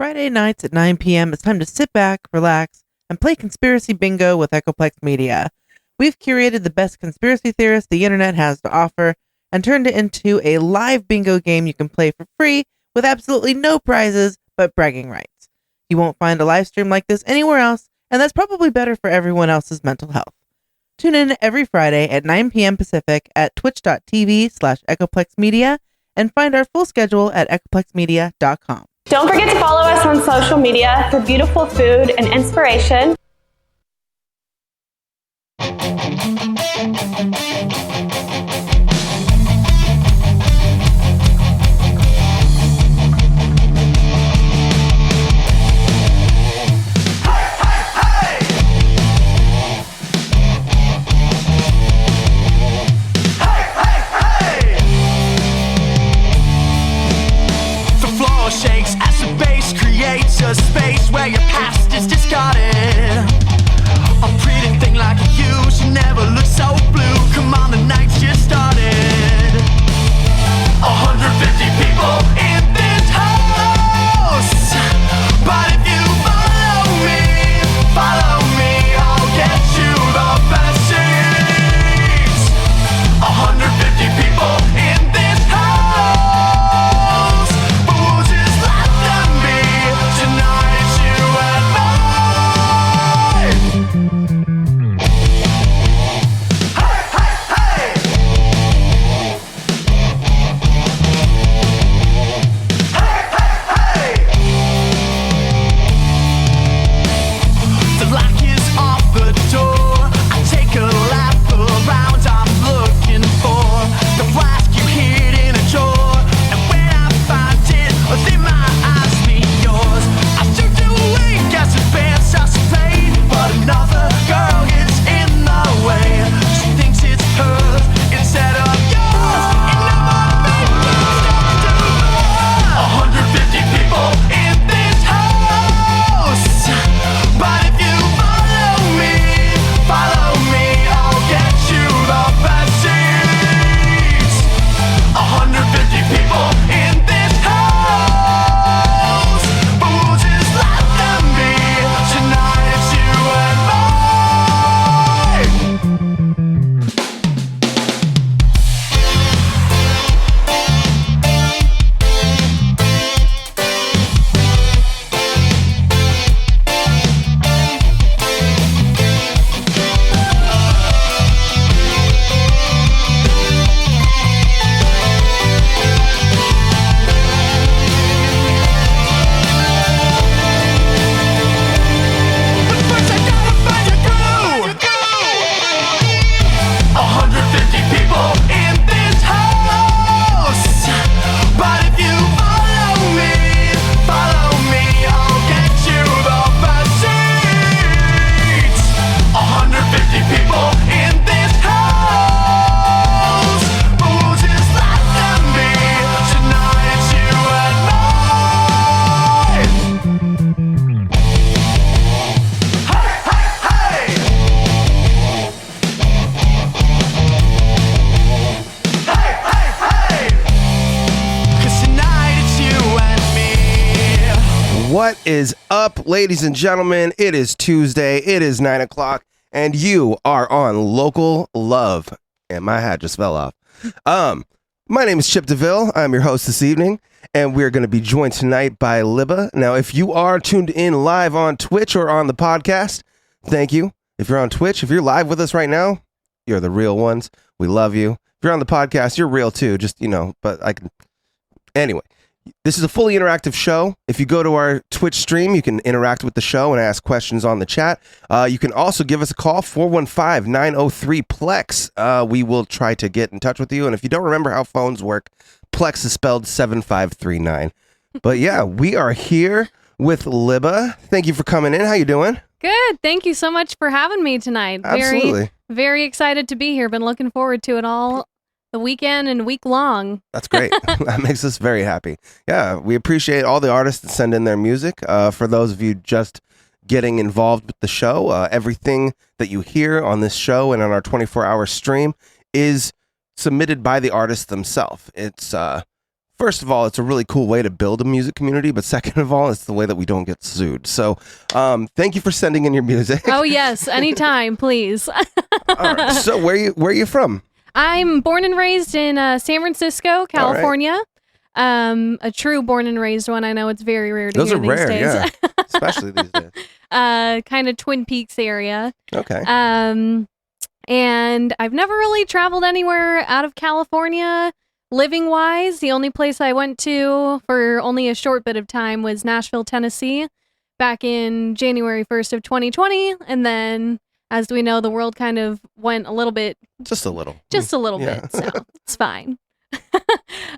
Friday nights at 9 p.m., it's time to sit back, relax, and play Conspiracy Bingo with Echoplex Media. We've curated the best conspiracy theorists the internet has to offer and turned it into a live bingo game you can play for free with absolutely no prizes but bragging rights. You won't find a live stream like this anywhere else, and that's probably better for everyone else's mental health. Tune in every Friday at 9 p.m. Pacific at twitch.tv/EchoplexMedia and find our full schedule at echoplexmedia.com. Don't forget to follow us on social media for beautiful food and inspiration. Shakes as the bass creates a space where your past is discarded. A pretty thing like you should never look so blue. Come on, the night's just started. 150 people in this house, but if you follow me, I'll get you the best seats. 150 people in this house. What is up, ladies and gentlemen? It is Tuesday. It is 9 o'clock, and you are on Local Love. And my hat just fell off. My name is Chip DeVille. I'm your host this evening, and we're going to be joined tonight by Libba. Now, if you are tuned in live on Twitch or on the podcast, thank you. If you're on Twitch, if you're live with us right now, you're the real ones. We love you. If you're on the podcast, you're real too. Just, but I can. Anyway. This is a fully interactive show. If you go to our Twitch stream, you can interact with the show and ask questions on the chat. You can also give us a call, 415-903-PLEX. We will try to get in touch with you. And if you don't remember how phones work, PLEX is spelled 7539. But yeah, we are here with Libba. Thank you for coming in. How you doing? Good. Thank you so much for having me tonight. Absolutely. Very excited to be here. Been looking forward to it all the weekend and week long. That's great. That makes us very happy. Yeah, we appreciate all the artists that send in their music. For those of you just getting involved with the show, everything that you hear on this show and on our 24-hour stream is submitted by the artists themselves. It's first of all, it's a really cool way to build a music community, but second of all, it's the way that we don't get sued. So thank you for sending in your music. Oh, yes. Anytime, please. All right. So where are you from? I'm born and raised in San Francisco, California. A true born and raised one. I know it's very rare to Those hear are these rare, days. yeah. Especially these days. Kind of Twin Peaks area. Okay. And I've never really traveled anywhere out of California living wise. The only place I went to for only a short bit of time was Nashville, Tennessee, back in January 1st of 2020. And then, as we know, the world kind of went a little bit. Just a little. Bit. So it's fine.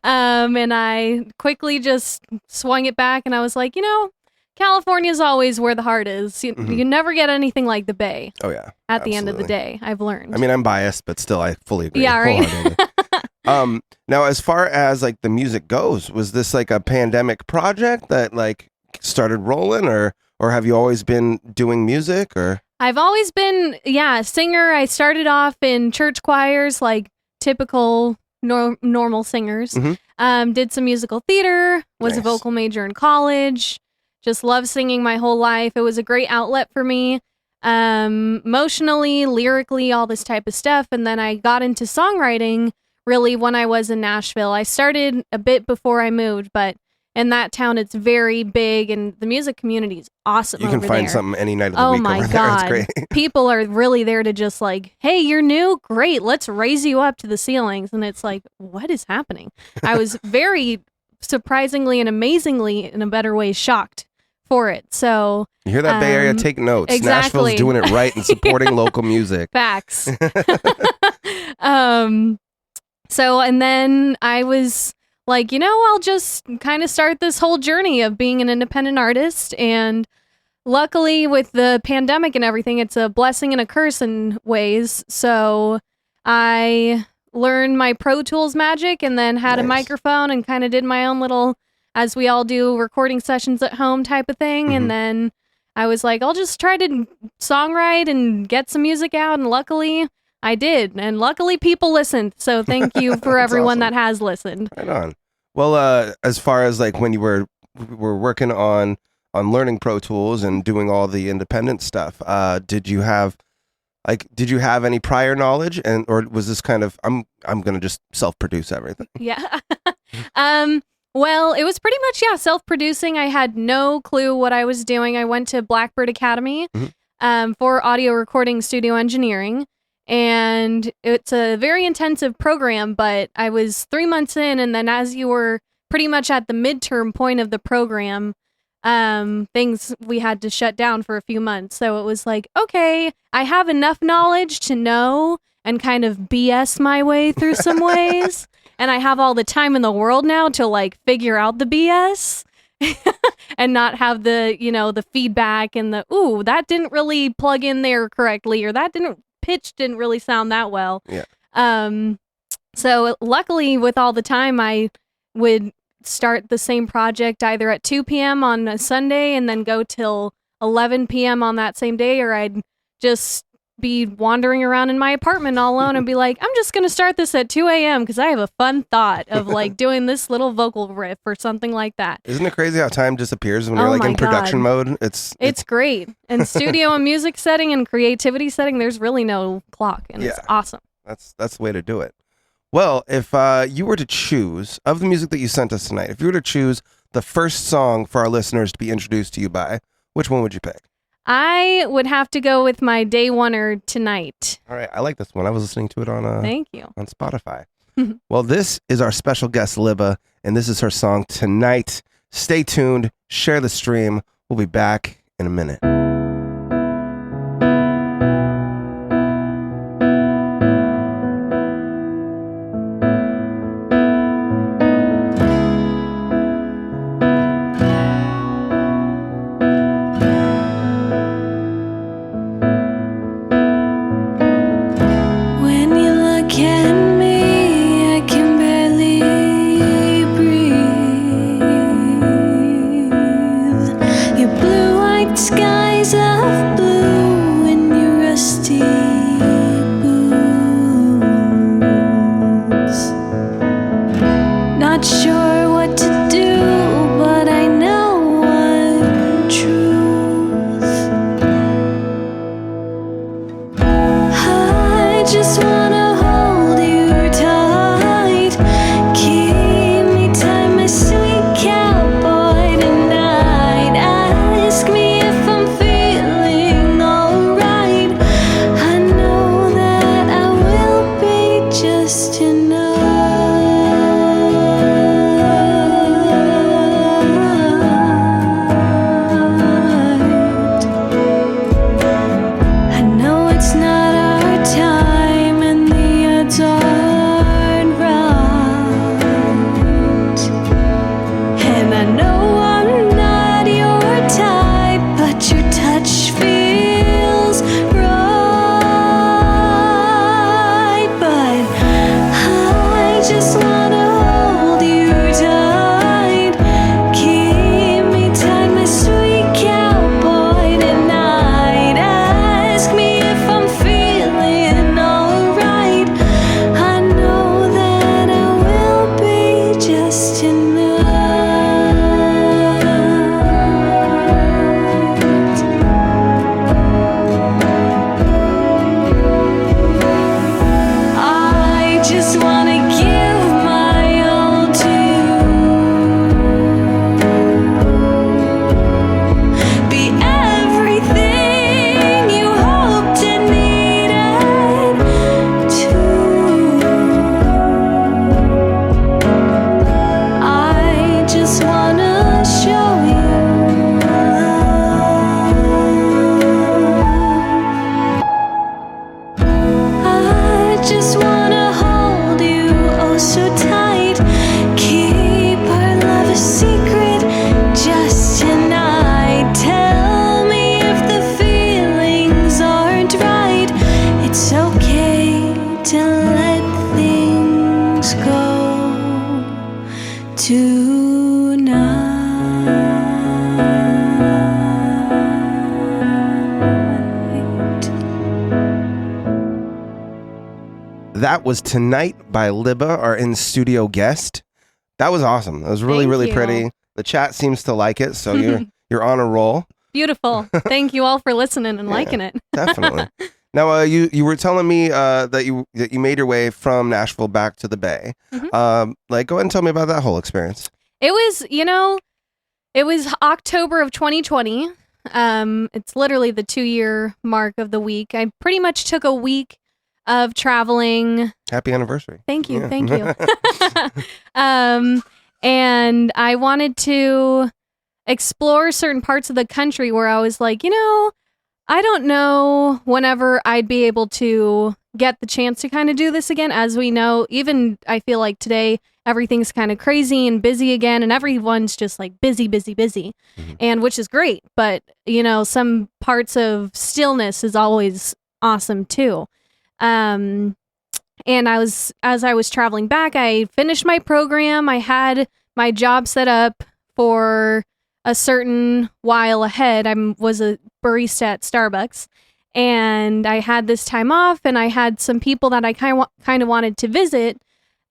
And I quickly just swung it back and I was like, California's always where the heart is. You never get anything like the Bay. Oh, yeah. At the end of the day, I've learned. I mean, I'm biased, but still, I fully agree. Yeah, right. Now, as far as like the music goes, was this like a pandemic project that like started rolling, or have you always been doing music? Or I've always been, a singer. I started off in church choirs, like typical normal singers. Did some musical theater. Was a vocal major in college. Just loved singing my whole life. It was a great outlet for me. Emotionally, lyrically, all this type of stuff. And then I got into songwriting really when I was in Nashville. I started a bit before I moved, but in that town, it's very big and the music community is awesome. You can find there. something any night of the week over there. It's great. People are really there to just like, hey, you're new? Great. Let's raise you up to the ceilings. And it's like, what is happening? I was very surprisingly and amazingly, in a better way, shocked for it. So you hear that, Bay Area? Take notes. Exactly. Nashville's doing it right and supporting local music. Facts. So, and then I was like, I'll just kind of start this whole journey of being an independent artist. And luckily with the pandemic and everything, it's a blessing and a curse in ways. So I learned my Pro Tools magic and then had a microphone and kind of did my own little, as we all do, recording sessions at home type of thing. And then I was like, I'll just try to songwrite and get some music out. And luckily I did. And luckily people listened. So thank you for everyone that has listened. Right on. Well, as far as like when you were working on learning Pro Tools and doing all the independent stuff, did you have any prior knowledge, or was this kind of I'm going to just self-produce everything? Yeah. Well, it was pretty much, self-producing. I had no clue what I was doing. I went to Blackbird Academy for audio recording studio engineering, and it's a very intensive program, but I was 3 months in, and then as you were pretty much at the midterm point of the program, we had to shut down for a few months. So it was like, okay, I have enough knowledge to know and kind of BS my way through some ways. And I have all the time in the world now to like figure out the BS and not have the, the feedback and the, ooh, that didn't really plug in there correctly, or that pitch didn't really sound that well. Yeah. So luckily with all the time, I would start the same project either at 2 p.m. on a Sunday and then go till 11 p.m. on that same day, or I'd just be wandering around in my apartment all alone and be like, I'm just going to start this at 2 a.m. because I have a fun thought of like doing this little vocal riff or something like that. Isn't it crazy how time disappears when you're like in production mode? It's great. In studio and music setting and creativity setting, there's really no clock, and it's awesome. That's the way to do it. Well, if you were to choose, of the music that you sent us tonight, if you were to choose the first song for our listeners to be introduced to you by, which one would you pick? I would have to go with my Day Oneer, Tonight. All right, I like this one. I was listening to it on Thank you. on Spotify. Well, this is our special guest, Libba, and this is her song, Tonight. Stay tuned. Share the stream. We'll be back in a minute. Sky That was Tonight by Libba, our in-studio guest. That was awesome. That was really, Thank really you. pretty. The chat seems to like it, so you're on a roll. Beautiful. Thank you all for listening and liking it. Definitely. Now, you were telling me that you made your way from Nashville back to the Bay. Mhm. Go ahead and tell me about that whole experience. It was, it was October of 2020. It's literally the 2-year mark of the week. I pretty much took a week of traveling. Happy anniversary. Thank you. Yeah. Thank you. And I wanted to explore certain parts of the country where I was like, I don't know whenever I'd be able to get the chance to kind of do this again. As we know, even I feel like today, everything's kind of crazy and busy again, and everyone's just like busy, busy, busy, and which is great. But, some parts of stillness is always awesome too. And as I was traveling back, I finished my program. I had my job set up for a certain while ahead. I was a barista at Starbucks, and I had this time off, and I had some people that I kind of wanted to visit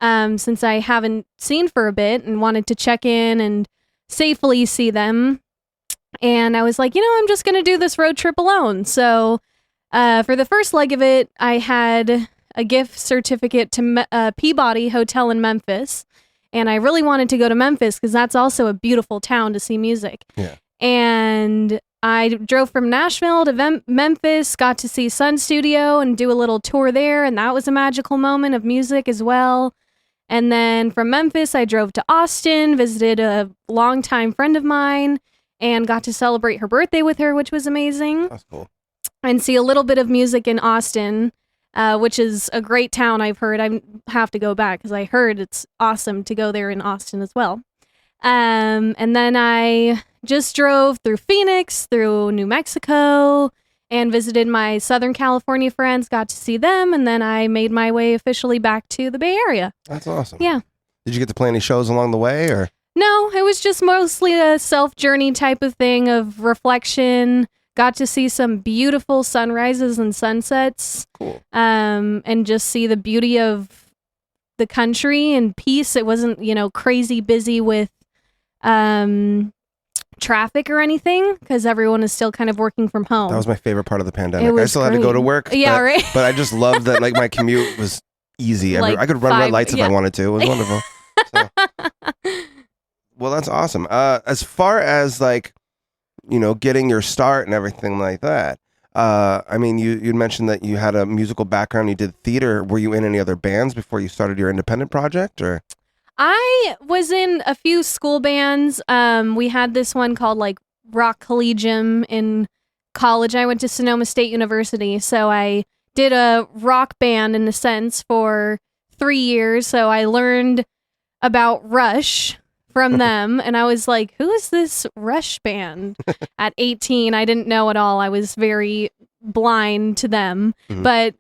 since I haven't seen for a bit, and wanted to check in and safely see them. And I was like, I'm just going to do this road trip alone. So for the first leg of it, I had a gift certificate to Peabody Hotel in Memphis. And I really wanted to go to Memphis because that's also a beautiful town to see music. Yeah. And I drove from Nashville to Memphis, got to see Sun Studio and do a little tour there. And that was a magical moment of music as well. And then from Memphis, I drove to Austin, visited a longtime friend of mine, and got to celebrate her birthday with her, which was amazing. That's cool. And see a little bit of music in Austin, which is a great town. I've heard. I have to go back because I heard it's awesome to go there in Austin as well. And then I just drove through Phoenix, through New Mexico, and visited my Southern California friends, got to see them, and then I made my way officially back to the Bay Area. That's awesome. Yeah. Did you get to play any shows along the way, or? No, it was just mostly a self-journey type of thing of reflection. Got to see some beautiful sunrises and sunsets. Cool. And just see the beauty of the country and peace. It wasn't, crazy busy with traffic or anything because everyone is still kind of working from home. That was my favorite part of the pandemic. It was I still had to go to great. work. Yeah, but, right. But I just loved that my commute was easy. Like I could run red lights if I wanted to. It was wonderful. So. Well, that's awesome. As far as getting your start and everything like that, you mentioned that you had a musical background. You did theater. Were you in any other bands before you started your independent project, or? I was in a few school bands. We had this one called Rock Collegium in college. I went to Sonoma State University, so I did a rock band in a sense for 3 years. So I learned about Rush from them, and I was like, who is this Rush band? At 18, I didn't know at all. I was very blind to them. Mm-hmm. But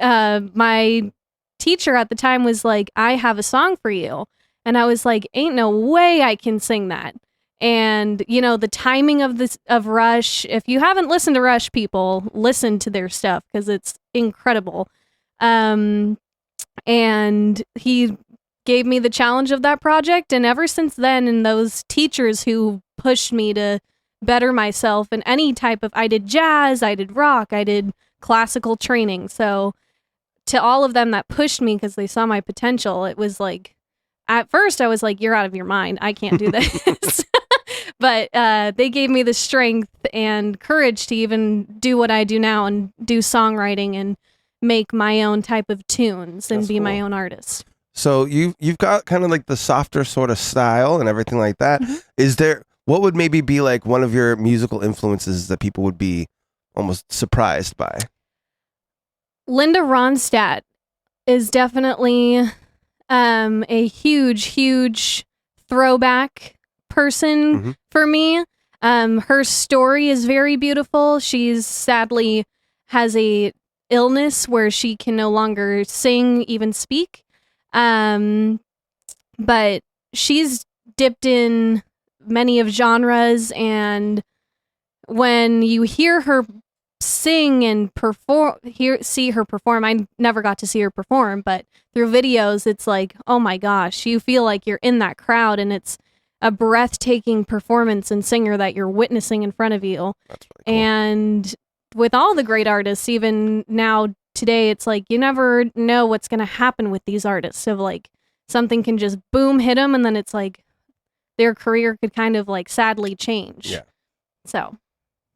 my teacher at the time was like, I have a song for you. And I was like, ain't no way I can sing that. And, the timing of Rush, if you haven't listened to Rush, people, listen to their stuff because it's incredible. And he gave me the challenge of that project. And ever since then, and those teachers who pushed me to better myself in any type of, I did jazz, I did rock, I did classical training. So to all of them that pushed me because they saw my potential, it was like, at first I was like, you're out of your mind. I can't do this. But they gave me the strength and courage to even do what I do now and do songwriting and make my own type of tunes and be my own artist. So you've got kind of the softer sort of style and everything like that. Mm-hmm. What would maybe be one of your musical influences that people would be almost surprised by? Linda Ronstadt is definitely a huge throwback person for me. Her story is very beautiful. She's sadly has a illness where she can no longer sing, even speak. But she's dipped in many of genres, and when you hear her sing and see her perform. I never got to see her perform, but through videos, it's like, oh my gosh, you feel like you're in that crowd, and it's a breathtaking performance and singer that you're witnessing in front of you. That's really cool. And with all the great artists, even now today, it's like you never know what's going to happen with these artists. So like something can just boom hit them, and then it's like their career could kind of like sadly change. Yeah. So.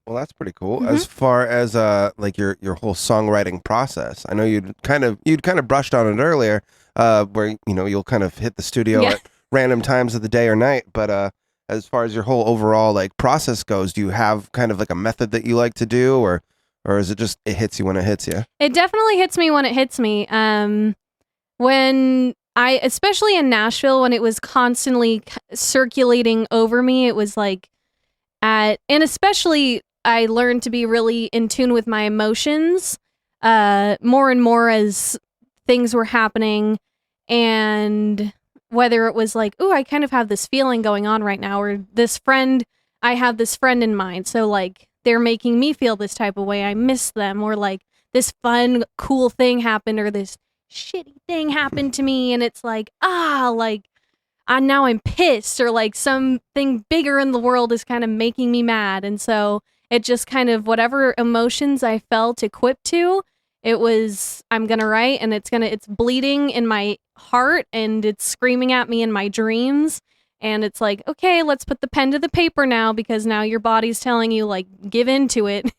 Well, that's pretty cool. As far as like your whole songwriting process, I know you'd kind of brushed on it earlier, where you'll kind of hit the studio at random times of the day or night. But as far as your whole overall like process goes, do you have kind of like a method that you like to do, or is it just it hits you when it hits you? It definitely hits me when it hits me. When especially in Nashville, when it was constantly circulating over me, it was like and especially I learned to be really in tune with my emotions more and more as things were happening, and whether it was like, ooh, I kind of have this feeling going on right now, or I have this friend in mind, so like they're making me feel this type of way, I miss them, or like this fun, cool thing happened, or this shitty thing happened to me, and it's like, now I'm pissed, or like something bigger in the world is kind of making me mad, and so it just kind of, whatever emotions I felt equipped to, it was, I'm gonna write, and it's bleeding in my heart, and it's screaming at me in my dreams, and it's like, okay, let's put the pen to the paper now, because now your body's telling you, like, give into it.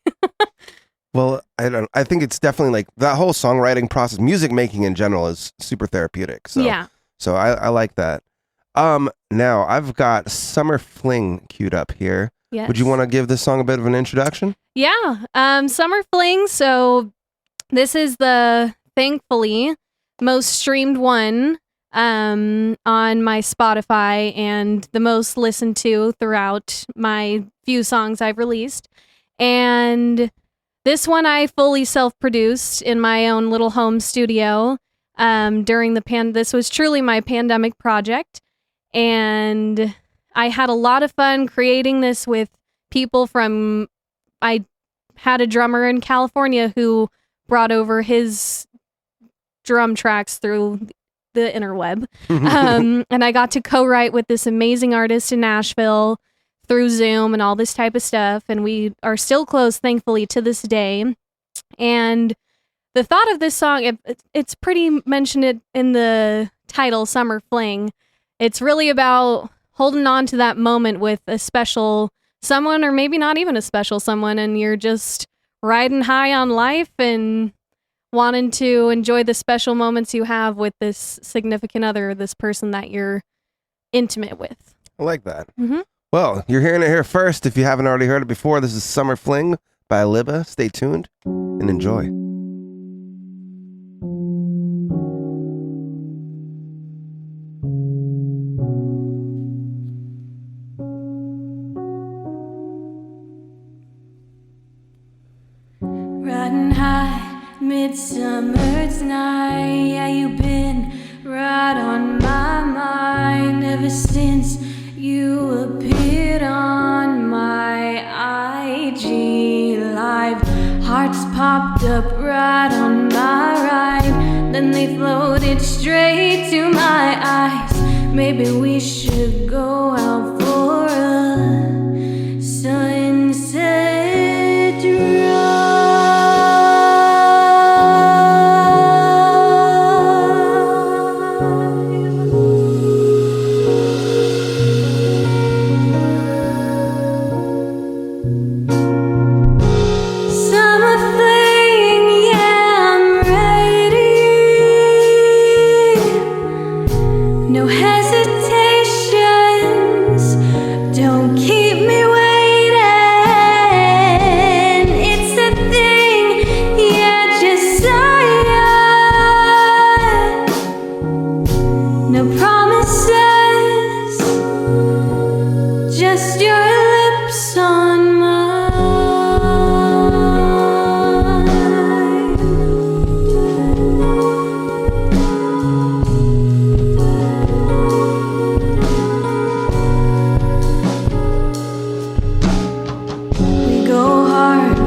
Well, I think it's definitely like that whole songwriting process, music making in general is super therapeutic. So yeah. So I like that. Now I've got Summer Fling queued up here. Yes. Would you want to give this song a bit of an introduction? Yeah. Summer Fling. So this is the, thankfully, most streamed one on my Spotify, and the most listened to throughout my few songs I've released. And this one I fully self-produced in my own little home studio during this was truly my pandemic project. And I had a lot of fun creating this with people I had a drummer in California who brought over his drum tracks through the interweb. And I got to co-write with this amazing artist in Nashville through Zoom and all this type of stuff. And we are still close, thankfully, to this day. And the thought of this song, it's pretty mentioned in the title, Summer Fling. It's really about holding on to that moment with a special someone, or maybe not even a special someone, and you're just riding high on life and wanting to enjoy the special moments you have with this significant other, this person that you're intimate with. I like that. Well, you're hearing it here first. If you haven't already heard it before, this is Summer Fling by Libba. Stay tuned and enjoy. Riding high, midsummer's night. Yeah, you've been right on my mind ever since you appeared on my IG Live. Hearts popped up right on my ride, then they floated straight to my eyes. Maybe we should go out for a sunset drive.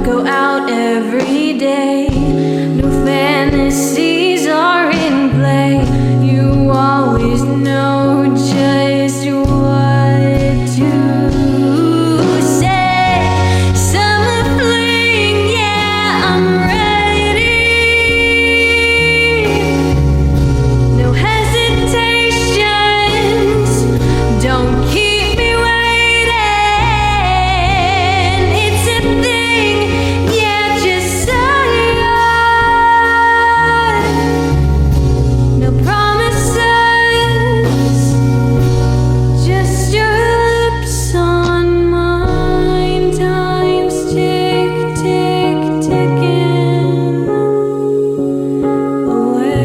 Go out every day. New fantasies are in play. You always know just what to say. Summer fling, yeah, I'm ready. No hesitations, don't keep me waiting. It's a thing, yeah, just say no promises, just your lips on mine. Time's tick, tick, ticking away.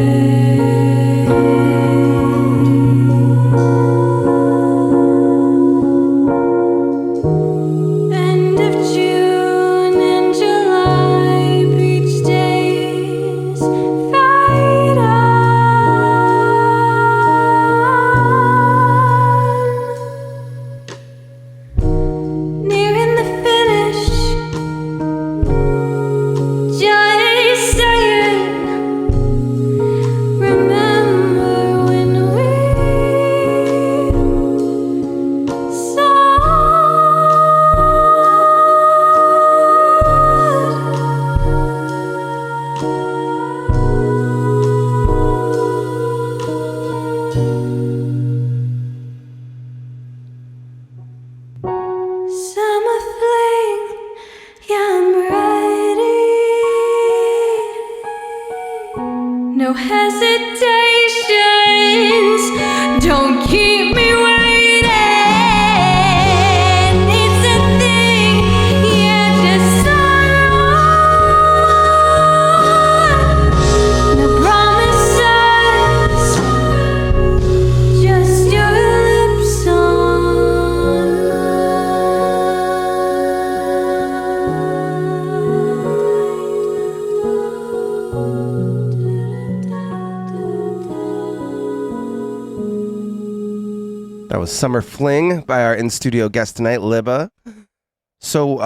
End of June and July, beach days fade on. Nearing the finish, just saying. Remember when we summer fling, yeah, I'm ready. No hesitations, don't keep me waiting. It's a thing, yeah, just no promises, just your lips on That was Summer Fling by our in-studio guest tonight, Libba. So,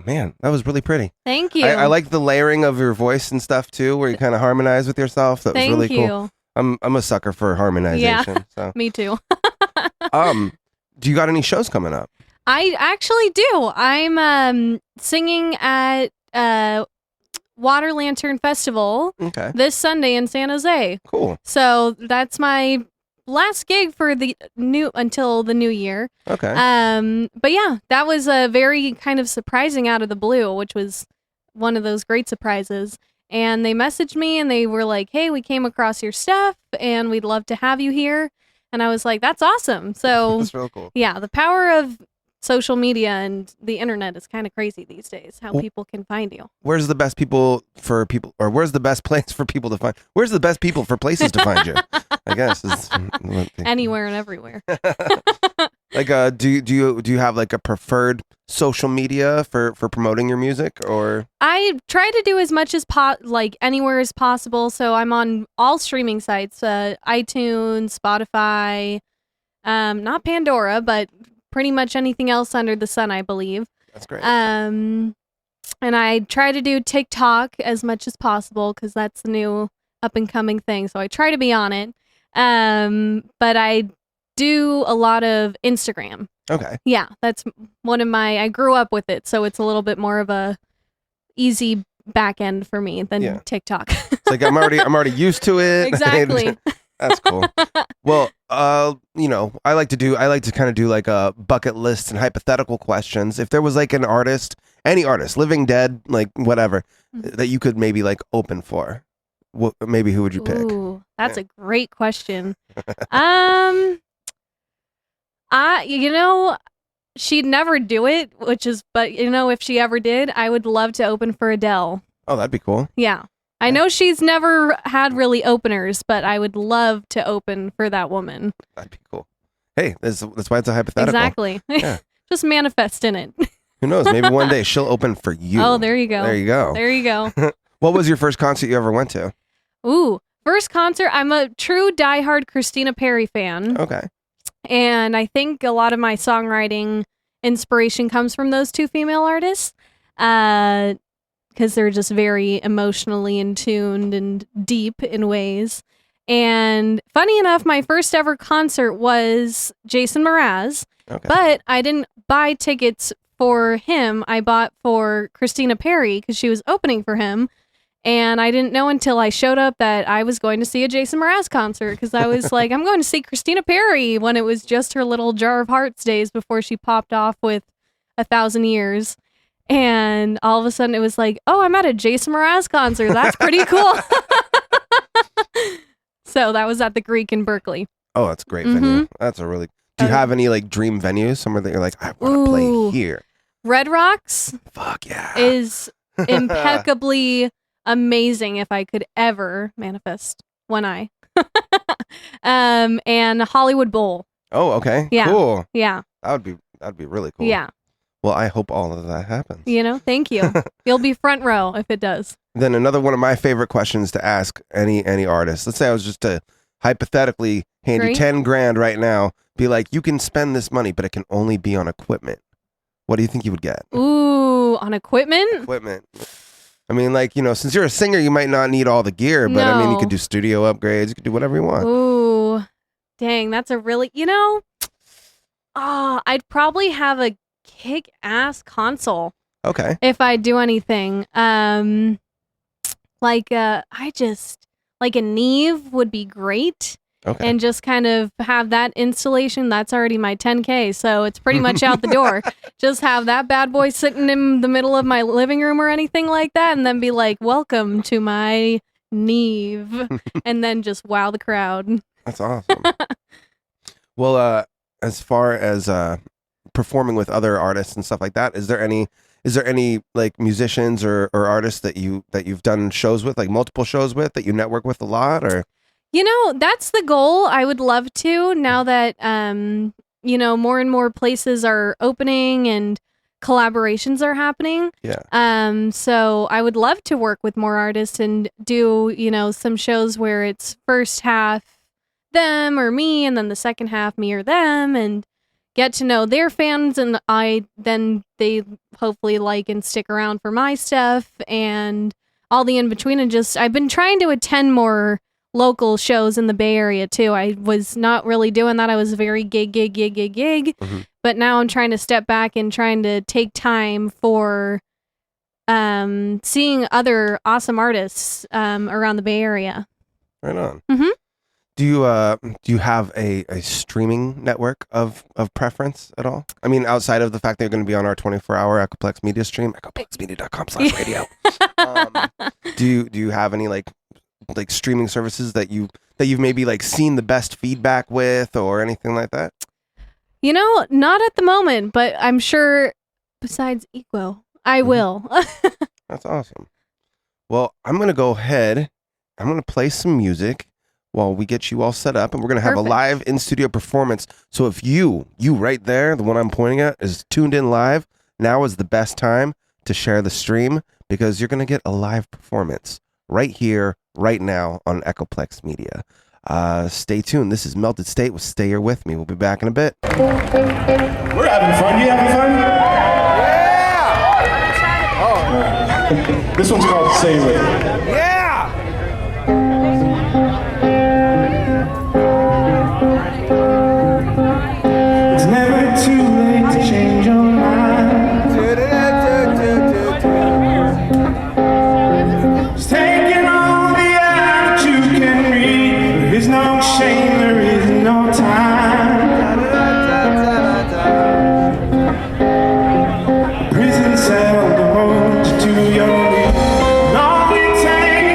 man, that was really pretty. Thank you. I like the layering of your voice and stuff too, where you kind of harmonize with yourself. That was Thank really you. cool. I'm a sucker for harmonization. So, Me too. do you got any shows coming up? I actually do. I'm singing at Water Lantern Festival Okay, this Sunday in San Jose. cool. So that's my last gig for the until the new year. Okay, But yeah, that was a very kind of surprising out of the blue, which was one of those great surprises. And they messaged me and they were like, "Hey, we came across your stuff and we'd love to have you here." And I was like, "That's awesome." So that's real cool. yeah, the power of social media and the internet is kind of crazy these days, how people can find you. Where's the best people, or where's the best place for people to find? Where's the best people for places to find you? I guess is Anywhere and everywhere. like, do you have like a preferred social media for promoting your music, or? I try to do as much as like anywhere as possible. So I'm on all streaming sites, iTunes, Spotify, not Pandora, but pretty much anything else under the sun, I believe. That's great. And I try to do TikTok as much as possible because that's the new up and coming thing. So I try to be on it. But I do a lot of Instagram. Okay. Yeah, that's one of I grew up with it, so it's a little bit more of a easy back end for me than TikTok. It's like I'm already used to it. Exactly. That's cool. Well, I like to kind of do like a bucket list and hypothetical questions. If there was like an artist, any artist, living, dead, like whatever, that you could maybe like open for, maybe who would you pick? Ooh, that's a great question. She'd never do it, but if she ever did, I would love to open for Adele. Oh, that'd be cool. Yeah. I know she's never had really openers, but I would love to open for that woman. That'd be cool. Hey, that's why it's a hypothetical. Exactly. Yeah. Just manifest in it. Who knows? Maybe one day she'll open for you. Oh, there you go. There you go. There you go. What was your first concert you ever went to? Ooh, first concert. I'm a true diehard Christina Perri fan. Okay. And I think a lot of my songwriting inspiration comes from those two female artists. because they're just very emotionally in tuned and deep in ways. And funny enough, my first ever concert was Jason Mraz, Okay. but I didn't buy tickets for him. I bought for Christina Perri because she was opening for him. And I didn't know until I showed up that I was going to see a Jason Mraz concert because I was like, I'm going to see Christina Perri when it was just her little Jar of Hearts days before she popped off with 1,000 Years. And all of a sudden it was like, oh, I'm at a Jason Mraz concert. That's pretty cool. So that was at the Greek in Berkeley. Oh, that's a great venue. That's a really... Do you have any like dream venues somewhere that you're like, I want to play here? Red Rocks Fuck yeah. is impeccably amazing if I could ever manifest one eye. And Hollywood Bowl. Oh, okay. Yeah. Cool. Yeah. That'd be really cool. Yeah. Well, I hope all of that happens. Thank you. You'll be front row if it does. Then another one of my favorite questions to ask any artist. Let's say I was just to hypothetically hand you Great. 10 grand right now, be like, you can spend this money, but it can only be on equipment. What do you think you would get? Ooh, on equipment? Equipment. I mean, like, since you're a singer, you might not need all the gear, but I mean, you No. could do studio upgrades. You could do whatever you want. Ooh, dang, that's a really, I'd probably have a kick-ass console Okay. if I do anything. Like a Neve would be great. Okay. And just kind of have that installation. That's already my 10K, so it's pretty much out the door. Just have that bad boy sitting in the middle of my living room or anything like that, and then be like, welcome to my Neve. And then just wow the crowd. That's awesome. Well, as far as performing with other artists and stuff like that, is there any like musicians or artists that you've done shows with, like multiple shows with, that you network with a lot, or? That's the goal. I would love to, now that more and more places are opening and collaborations are happening. Yeah. So I would love to work with more artists and do, some shows where it's first half them or me, and then the second half me or them, and get to know their fans, and they hopefully like and stick around for my stuff and all the in between. And just, I've been trying to attend more local shows in the Bay Area too. I was not really doing that. I was very gig. Mm-hmm. But now I'm trying to step back and trying to take time for seeing other awesome artists around the Bay Area. Right on. Mm-hmm. Do you have a streaming network of preference at all? I mean, outside of the fact that you're going to be on our 24-hour Echoplex media stream, echoplexmedia.com/radio. Do you have any like streaming services that you've maybe like seen the best feedback with, or anything like that? Not at the moment, but I'm sure besides Equo, I will. That's awesome. Well, I'm going to go ahead. I'm going to play some music while we get you all set up, and we're going to have Perfect. a live in-studio performance. So if you right there, the one I'm pointing at, is tuned in live, now is the best time to share the stream, because you're going to get a live performance right here, right now on Echoplex Media. Stay tuned. This is Melted State with Stay Here With Me. We'll be back in a bit. We're having fun. You having fun? Yeah! This one's called Stay With Me. Yeah! It's never too late to change your mind. Just taking all the air that you can read. There is no shame, there is no time. Prison cell devotes you to your need. And all it takes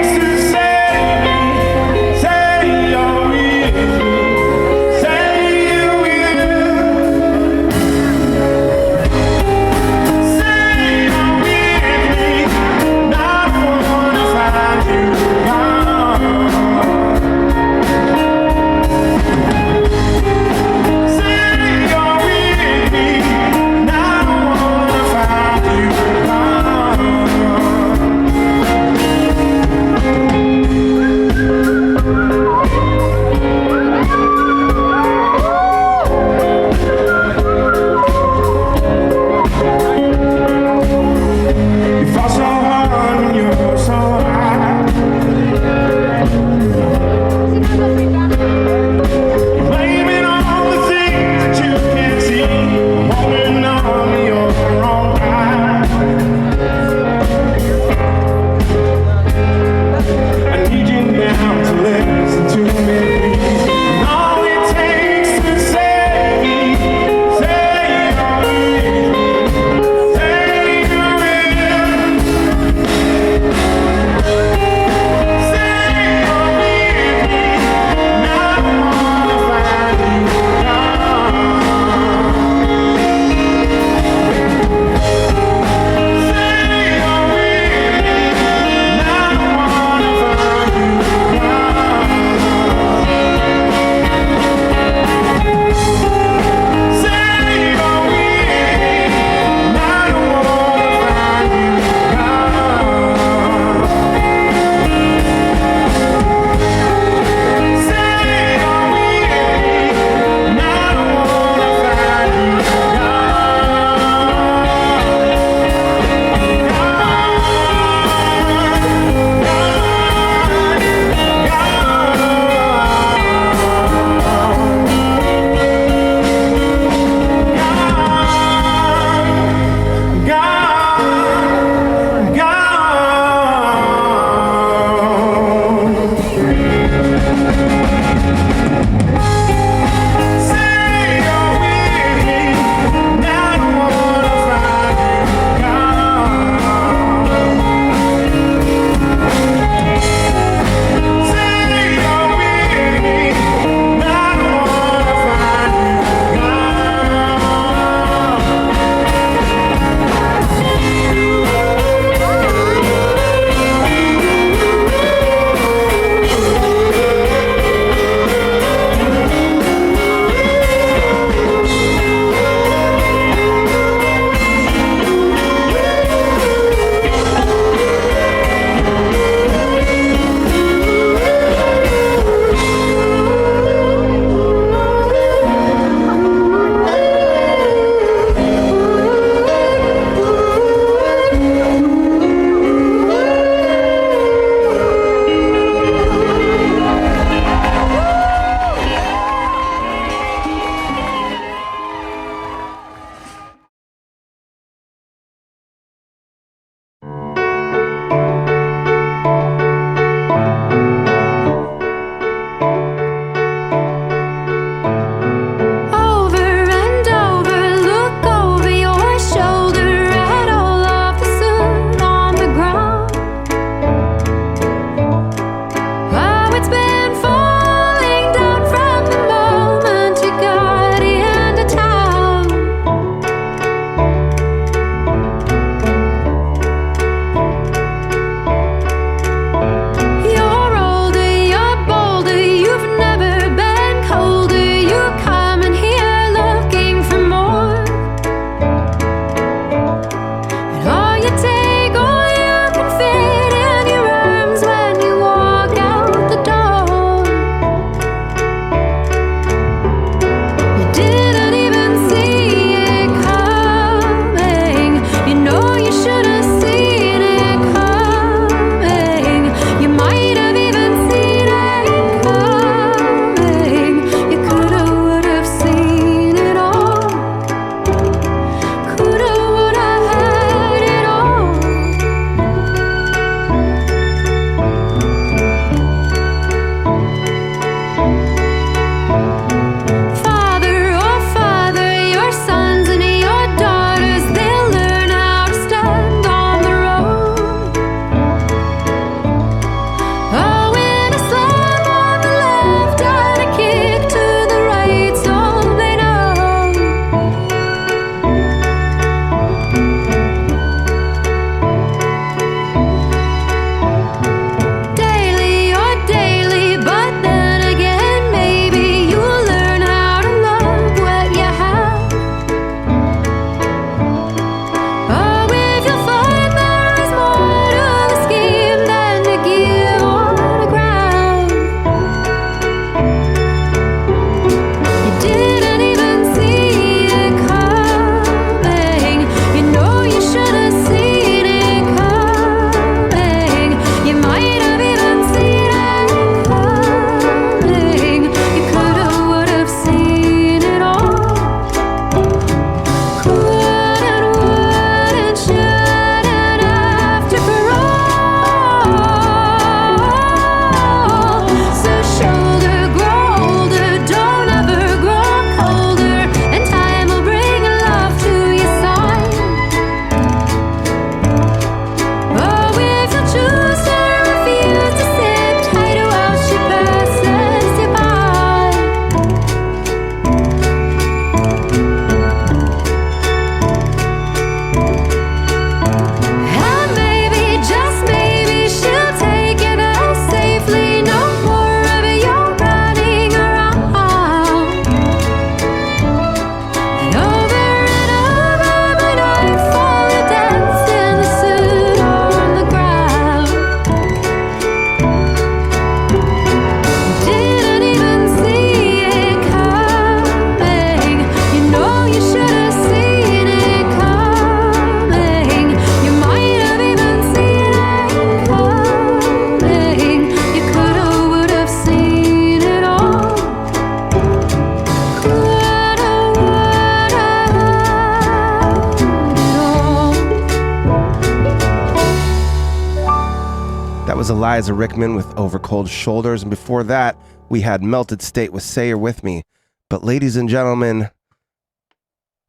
was Eliza Rickman with Over Cold Shoulders. And before that, we had Melted State with Say You're With Me. But ladies and gentlemen,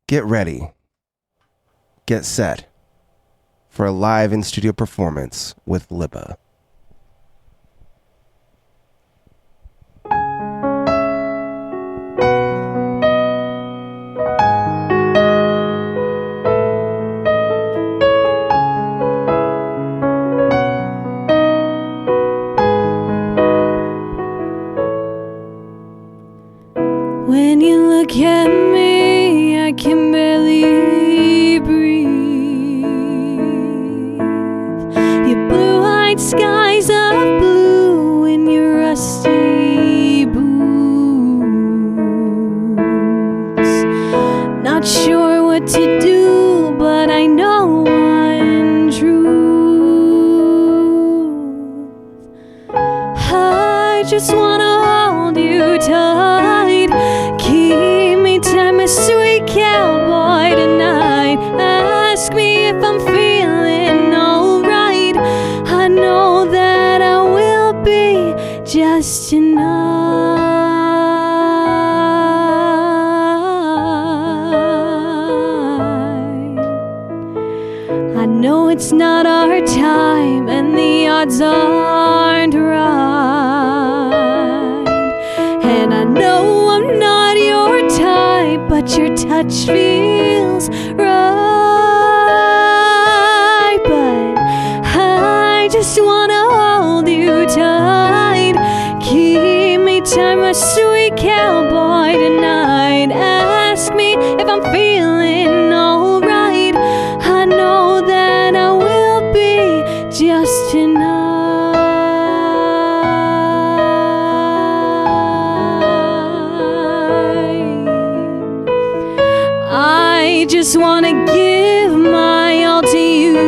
get ready. Get set for a live in-studio performance with Libba. When you look at me, I can barely breathe. Your blue-eyed skies are blue in your rusty boots. Not sure what to do, but I know one truth. I just wanna hold you tight. Keep me tight, my sweet cowboy tonight. Ask me if I'm feeling alright. I know that I will be just tonight. I know it's not our time and the odds aren't right. And I know I'm not your type, but your touch feels right. But I just wanna hold you tight. Keep me tight, my sweet cowboy tonight. Ask me if I'm feeling alright. I know that I will be just tonight. I just wanna give my all to you.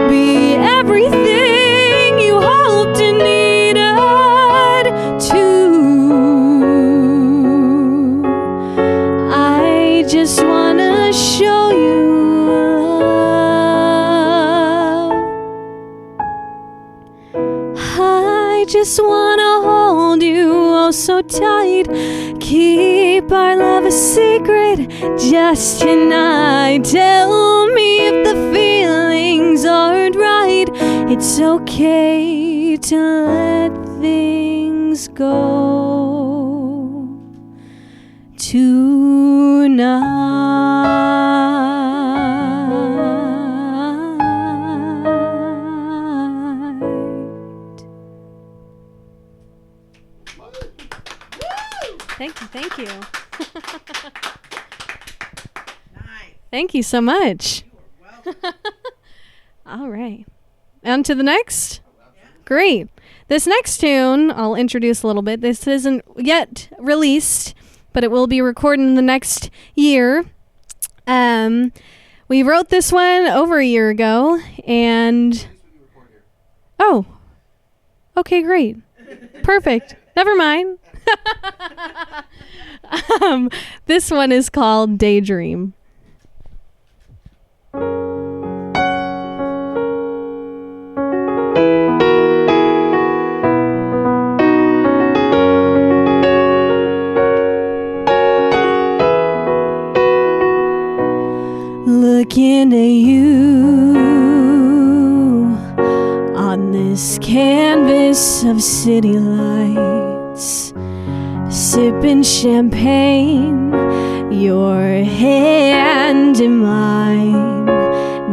Be everything you hoped and needed to. I just wanna show you love. I just wanna hold you oh so tight. Keep our love a secret just tonight. Tell me if the feelings aren't right. It's okay to let things go tonight. Thank you. Nice. Thank you so much. All right. On to the next? Great. This next tune, I'll introduce a little bit. This isn't yet released, but it will be recorded in the next year. We wrote this one over a year ago, and... Oh. Okay, great. Perfect. Never mind. This one is called Daydream. Looking at you on this canvas of city lights, sipping champagne, your hand in mine.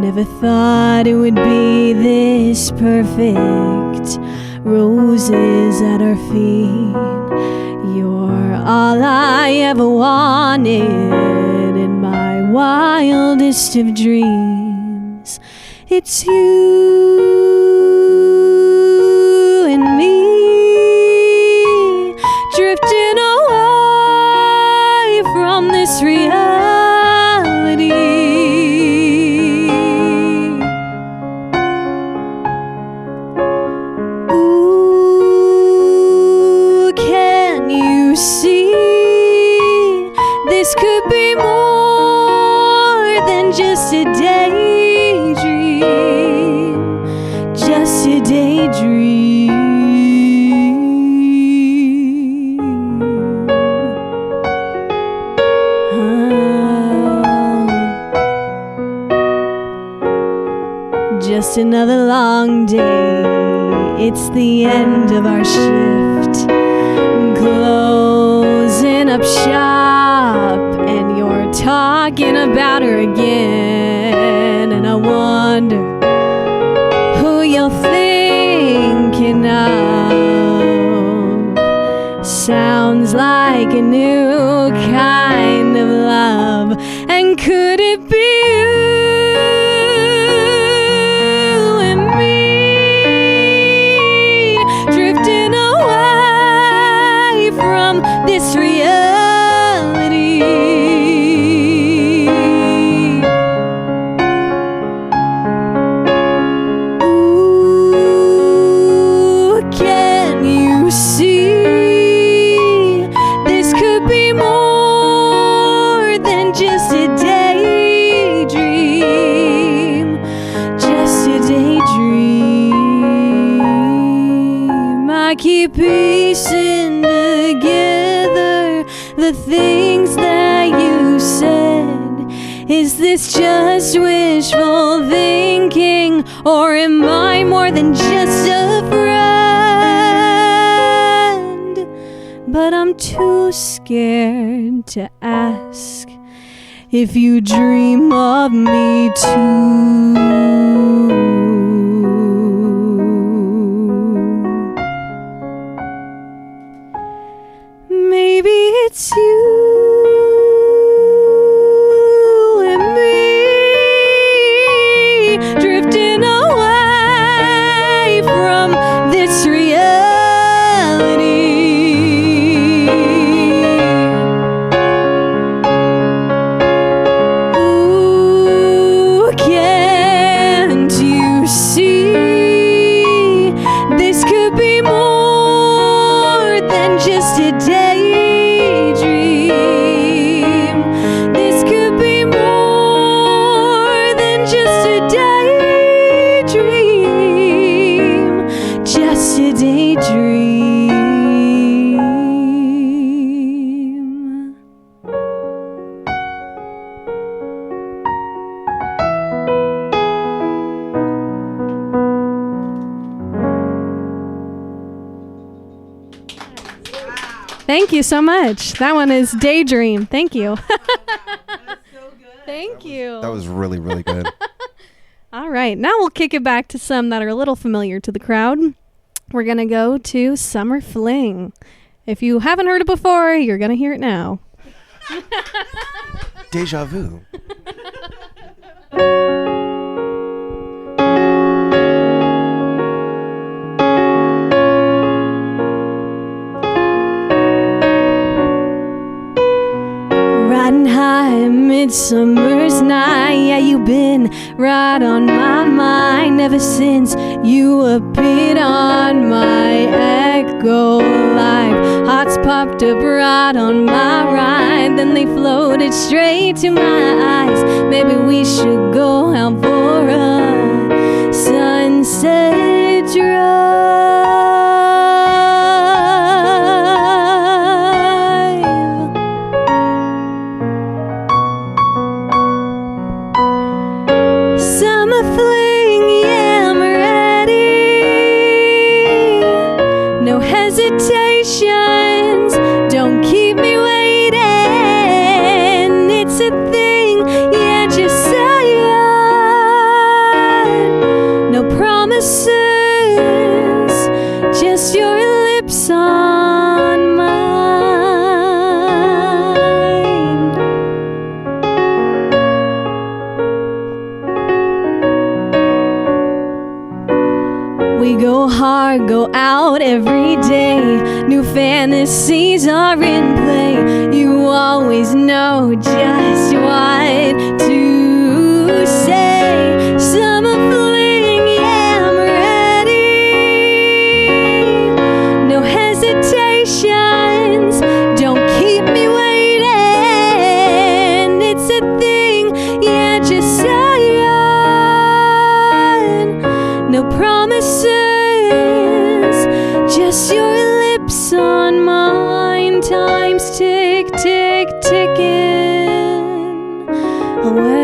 Never thought it would be this perfect. Roses at our feet, you're all I ever wanted in my wildest of dreams. It's you and me, drifting away from this reality. Ooh, can you see this could be more than just a daydream? just another long day. It's the end of our shift. Closing up shop, and you're talking about her again. And I wonder who you're thinking of. Sounds like a new kind of love. And could it be you and me drifting away from this reality? Ooh, can you see this could be more than just a daydream, just a daydream. I keep piecing together the things that you said. Is this just wishful thinking, or am I more than just a friend? But I'm too scared to ask if you dream of me too. Maybe it's you and me drifting away from this reality. Ooh, can't you see this could be more than just a daydream? This could be more than just a daydream, just a daydream. Thank you so much. That one is Daydream. Thank you. Thank you. That was really, really good. All right. Now we'll kick it back to some that are a little familiar to the crowd. We're going to go to Summer Fling. If you haven't heard it before, you're going to hear it now. Deja vu. Riding high midsummer's night. Yeah, you've been right on my mind ever since you appeared on my Echo Live. Hearts popped up right on my ride, then they floated straight to my eyes. Maybe we should go out for a sunset drive. Summer fling, yeah, I'm ready. No hesitations, don't keep me waiting. It's a thing, yeah, just say it. No promises, just your lips on mine. We go hard, go out every day. New fantasies are in play. You always know just what to say. Summer fling, yeah, I'm ready. No hesitations, don't keep me waiting. It's a thing, yeah, just say it. No promises, just your lips on mine. Time's tick, tick, ticking away.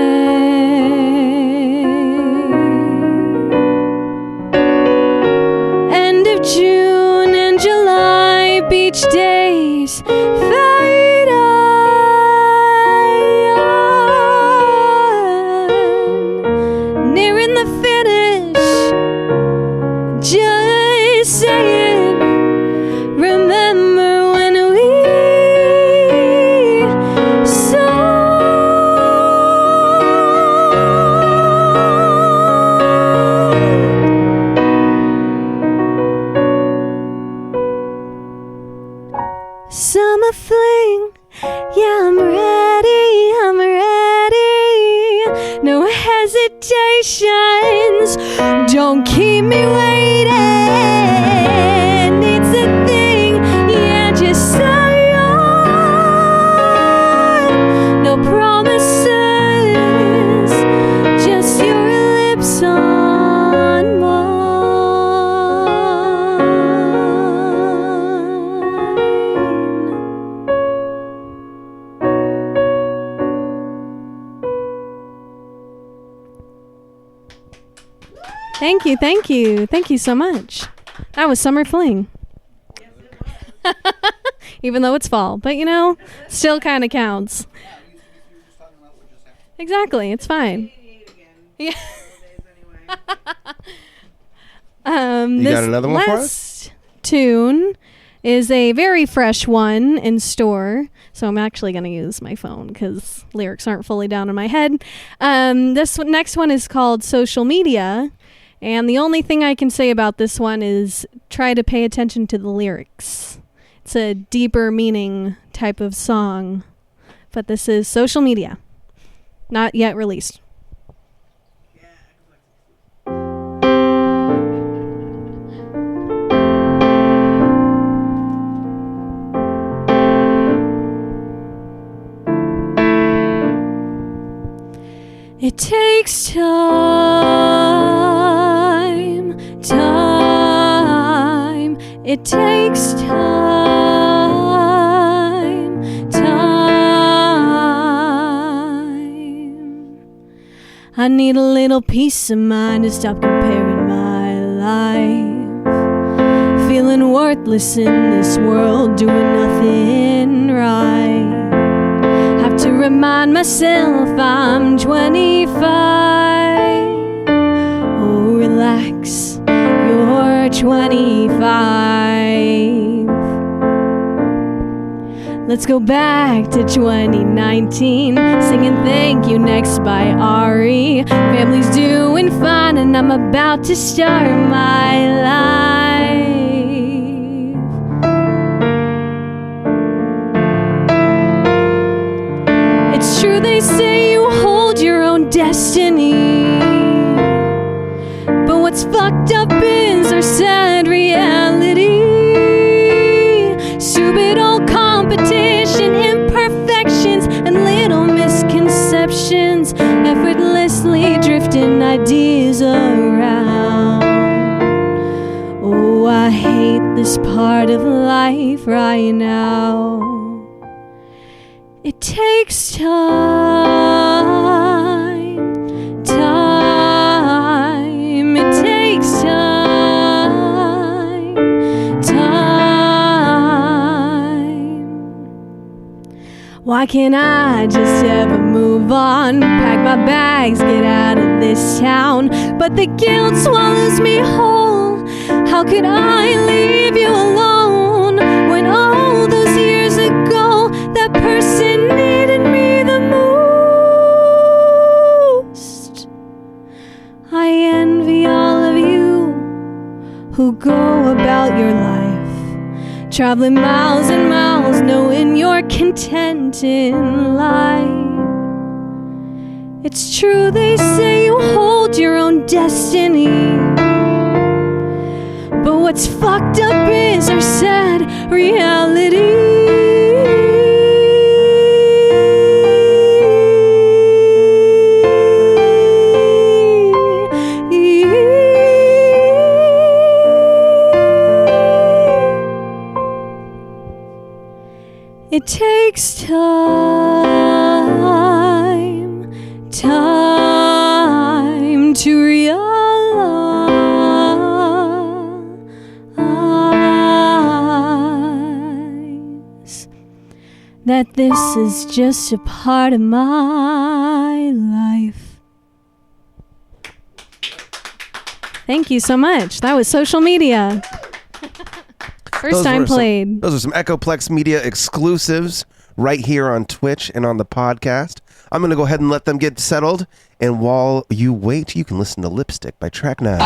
hesitations. Don't keep me waiting. It's a thing, yeah, just say on. No promises, just your lips on mine. Thank you, thank you. Thank you so much. That was Summer Fling. Even though it's fall. But you know, still kind of counts. Exactly, it's fine. Yeah. You This got another one for us? last tune is a very fresh one in store. So I'm actually going to use my phone because lyrics aren't fully down in my head. Next one is called Social Media. And the only thing I can say about this one is try to pay attention to the lyrics. It's a deeper meaning type of song. But this is Social Media. Not yet released. It takes time. It takes time. I need a little peace of mind to stop comparing my life. Feeling worthless in this world, doing nothing right. Have to remind myself I'm 25. Oh, relax, you're 25. Let's go back to 2019, singing Thank You Next by Ari. Family's doing fine and I'm about to start my life. It's true they say you hold your own destiny, but what's fucked up is our sad reality. Stupid old competition, imperfections, and little misconceptions, effortlessly drifting ideas around. Oh, I hate this part of life right now. It takes time. It takes time. Why can't I just ever move on? Pack my bags, get out of this town. But the guilt swallows me whole. How could I leave you alone when all those years ago that person needed me the most? I envy all of you who go about your life, traveling miles and miles, knowing you're content in life. It's true they say you hold your own destiny, but what's fucked up is our sad reality. It takes time to realize that this is just a part of my life. Thank you so much. That was Social Media. First time played. Those are some Echoplex Media exclusives right here on Twitch and on the podcast. I'm going to go ahead and let them get settled. And while you wait, you can listen to Lipstick by Track 9.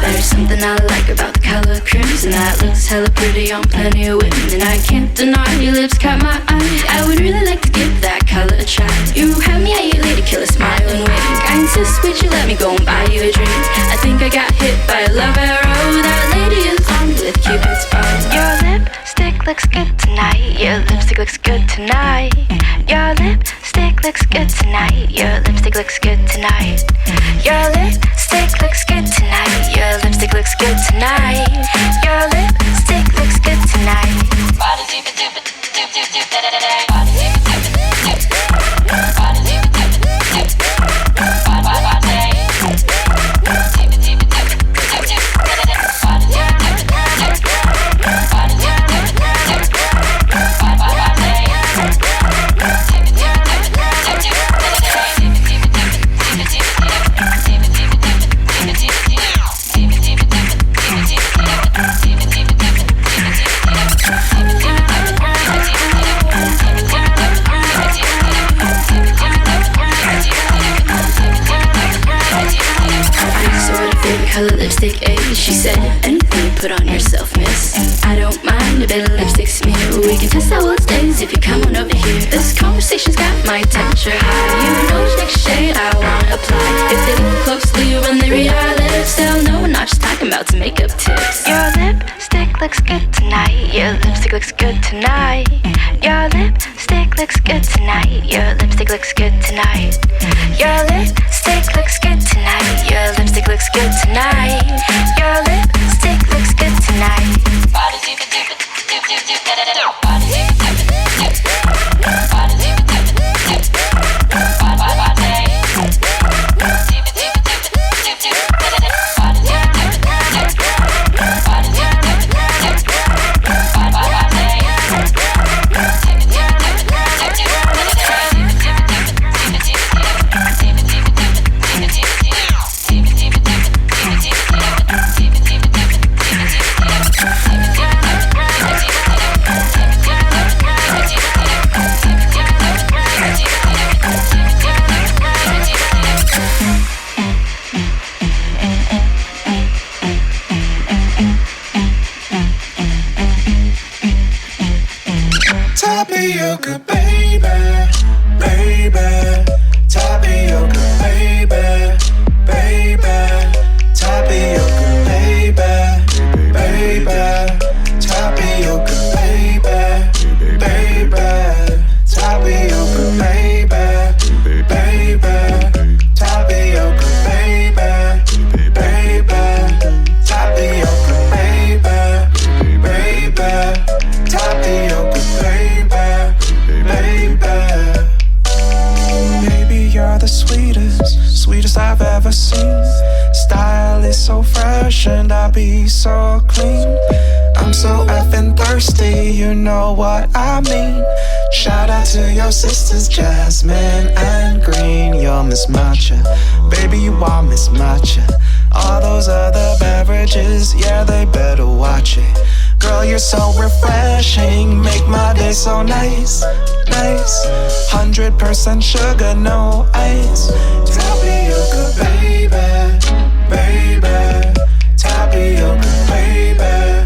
There's something I like about the color crimson that looks hella pretty on plenty of women, and I can't deny your lips caught my eye. I would really like to give that color a try. You have me at your lady killer smile and wink. I insist, would you let me go and buy you a drink? I think I got hit by a love arrow. That lady is armed with Cupid's bow. Your lipstick looks good tonight. Your lipstick looks good tonight. Your lipstick looks good tonight. Your lipstick looks good tonight. Your lipstick looks good tonight. Your lipstick looks good tonight. Your lipstick looks good tonight. Color lipstick, A. She said, anything you put on yourself, miss. I don't mind a bit of lipstick smear. We can test out what stays if you come on over here. This conversation's got my temperature high. You know which next shade I wanna apply. If they look closely when they read our lips, they'll know we're not just talking about some makeup tips. Your lipstick looks good tonight. Your lipstick looks good tonight. Your lipstick looks good tonight. Your lipstick looks good tonight. Your lipstick looks good tonight. Your lipstick looks good tonight. Your lipstick looks good tonight. Tapioca, baby, baby. Tapioca, baby, baby. Tapioca, baby, baby. Tapioca, baby, baby. Tapioca, baby, baby. Tapioca, baby, baby. Tapioca, baby, baby. Tapioca, baby, you're the sweetest I've ever seen. Style is so fresh and I be so clean. I'm so effing thirsty, you know what I mean. Shout out to your sisters, Jasmine and Green. You're Miss Matcha, baby, you are Miss Matcha. All those other beverages, yeah, they better watch it. Girl, you're so refreshing, make my day so nice, nice. 100% sugar, no ice. Tapioca, baby, baby. Tapioca, baby,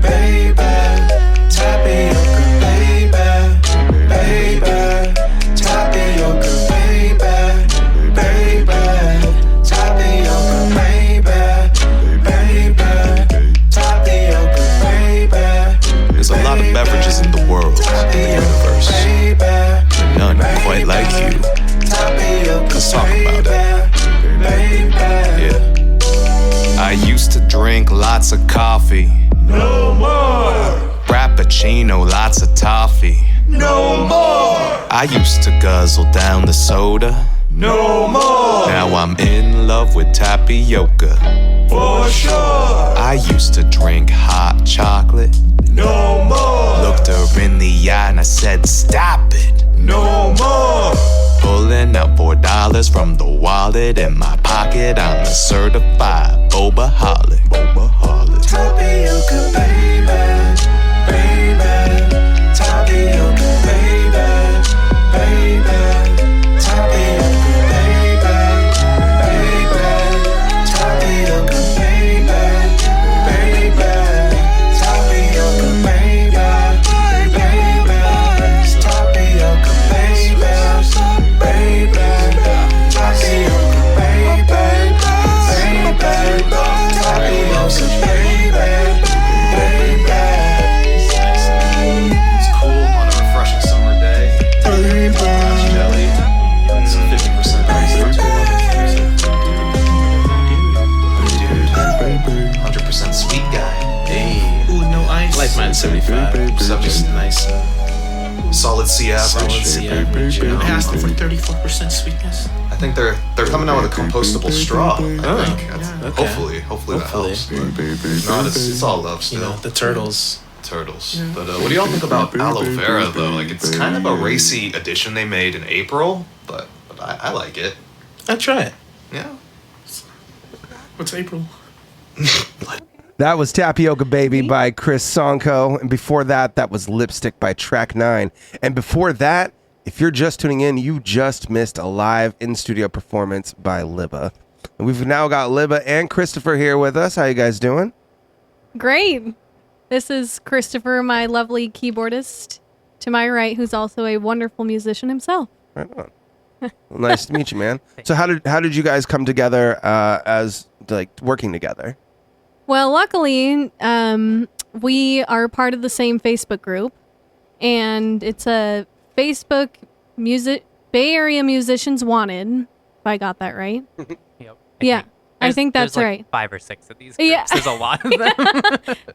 baby. Tapioca, baby, baby. Tapioca, baby, baby. Tapioca, baby, baby. Tapioca, baby. There's a lot of beverages in the world, in the universe, but none quite like you. Let's talk about it. Yeah. I used to drink lots of coffee. No more. Frappuccino, lots of toffee. No more. I used to guzzle down the soda. No more. Now I'm in love with tapioca. For sure. I used to drink hot chocolate. No more. Looked her in the eye and I said, stop it. No more. Pulling pulling out $4 from the wallet in my pocket. I'm a certified Bobaholic. Tapioca, baby, baby. Tapioca, baby, baby. Tapioca, baby, baby. Tapioca, baby, baby. Tapioca, baby, baby. Tapioca, baby, baby. Tapioca, baby, baby. Tapioca, It's cool on a refreshing summer day. Jelly. It's 50% ice. 100% sweet guy. Hey. Ooh, no ice. Like mine 75. So just nice, solid C average. You know? I asked them for 34% sweetness. I think they're coming out with a compostable straw. I think. Okay. Hopefully that helps. If not, it's all love still. You know, the turtles. But what do y'all think about aloe vera though? Like it's kind of a racy addition they made in April, but I like it. I'll try it. Yeah. What's April? That was Tapioca Baby by Chris Sonko. And before that, that was Lipstick by Track 9. And before that, if you're just tuning in, you just missed a live in-studio performance by Libba. And we've now got Libba and Christopher here with us. How you guys doing? Great. This is Christopher, my lovely keyboardist to my right, who's also a wonderful musician himself. Right on. Well, nice to meet you, man. So how did you guys come together as like working together? Well, luckily, we are part of the same Facebook group, and it's a Facebook Bay Area Musicians Wanted, if I got that right. Yep. Yeah, I think that's there's right. Like 5 or 6 of these groups. Yeah. There's a lot of them.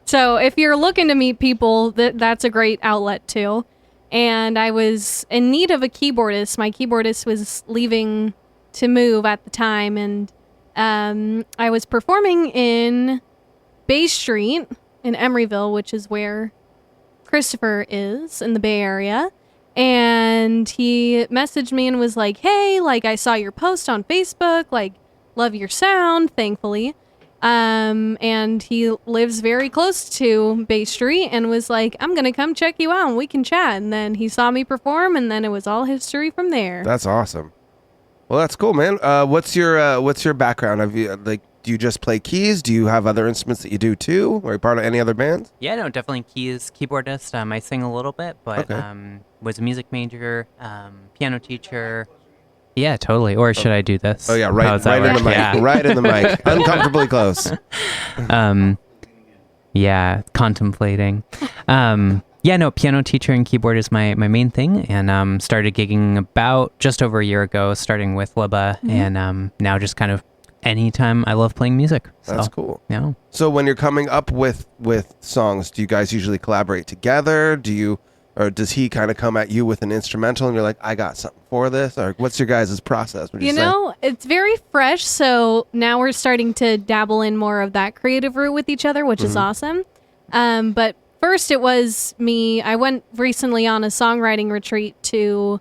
So if you're looking to meet people, that's a great outlet too. And I was in need of a keyboardist. My keyboardist was leaving to move at the time, and I was performing in Bay Street in Emeryville, which is where Christopher is in the Bay Area. And he messaged me and was like, hey, like I saw your post on Facebook, like love your sound, thankfully. And he lives very close to Bay Street and was like, I'm going to come check you out and we can chat. And then he saw me perform, and then it was all history from there. That's awesome. Well, that's cool, man. What's your background? Have you do you just play keys? Do you have other instruments that you do too? Or are you part of any other bands? Yeah, no, definitely keyboardist. I sing a little bit, but was a music major, piano teacher. Yeah, totally. Or should I do this? Oh yeah, right in the mic. Yeah. Right in the mic. Uncomfortably close. Yeah, contemplating. Yeah, no, piano teacher and keyboard is my main thing, and started gigging about just over a year ago, starting with Libba, and now just kind of anytime I love playing music. So, that's cool. Yeah. So when you're coming up with songs, do you guys usually collaborate together? Or does he kind of come at you with an instrumental and you're like, I got something for this? Or what's your guys' process? You know, it's very fresh. So now we're starting to dabble in more of that creative route with each other, which is awesome. But first it was me. I went recently on a songwriting retreat to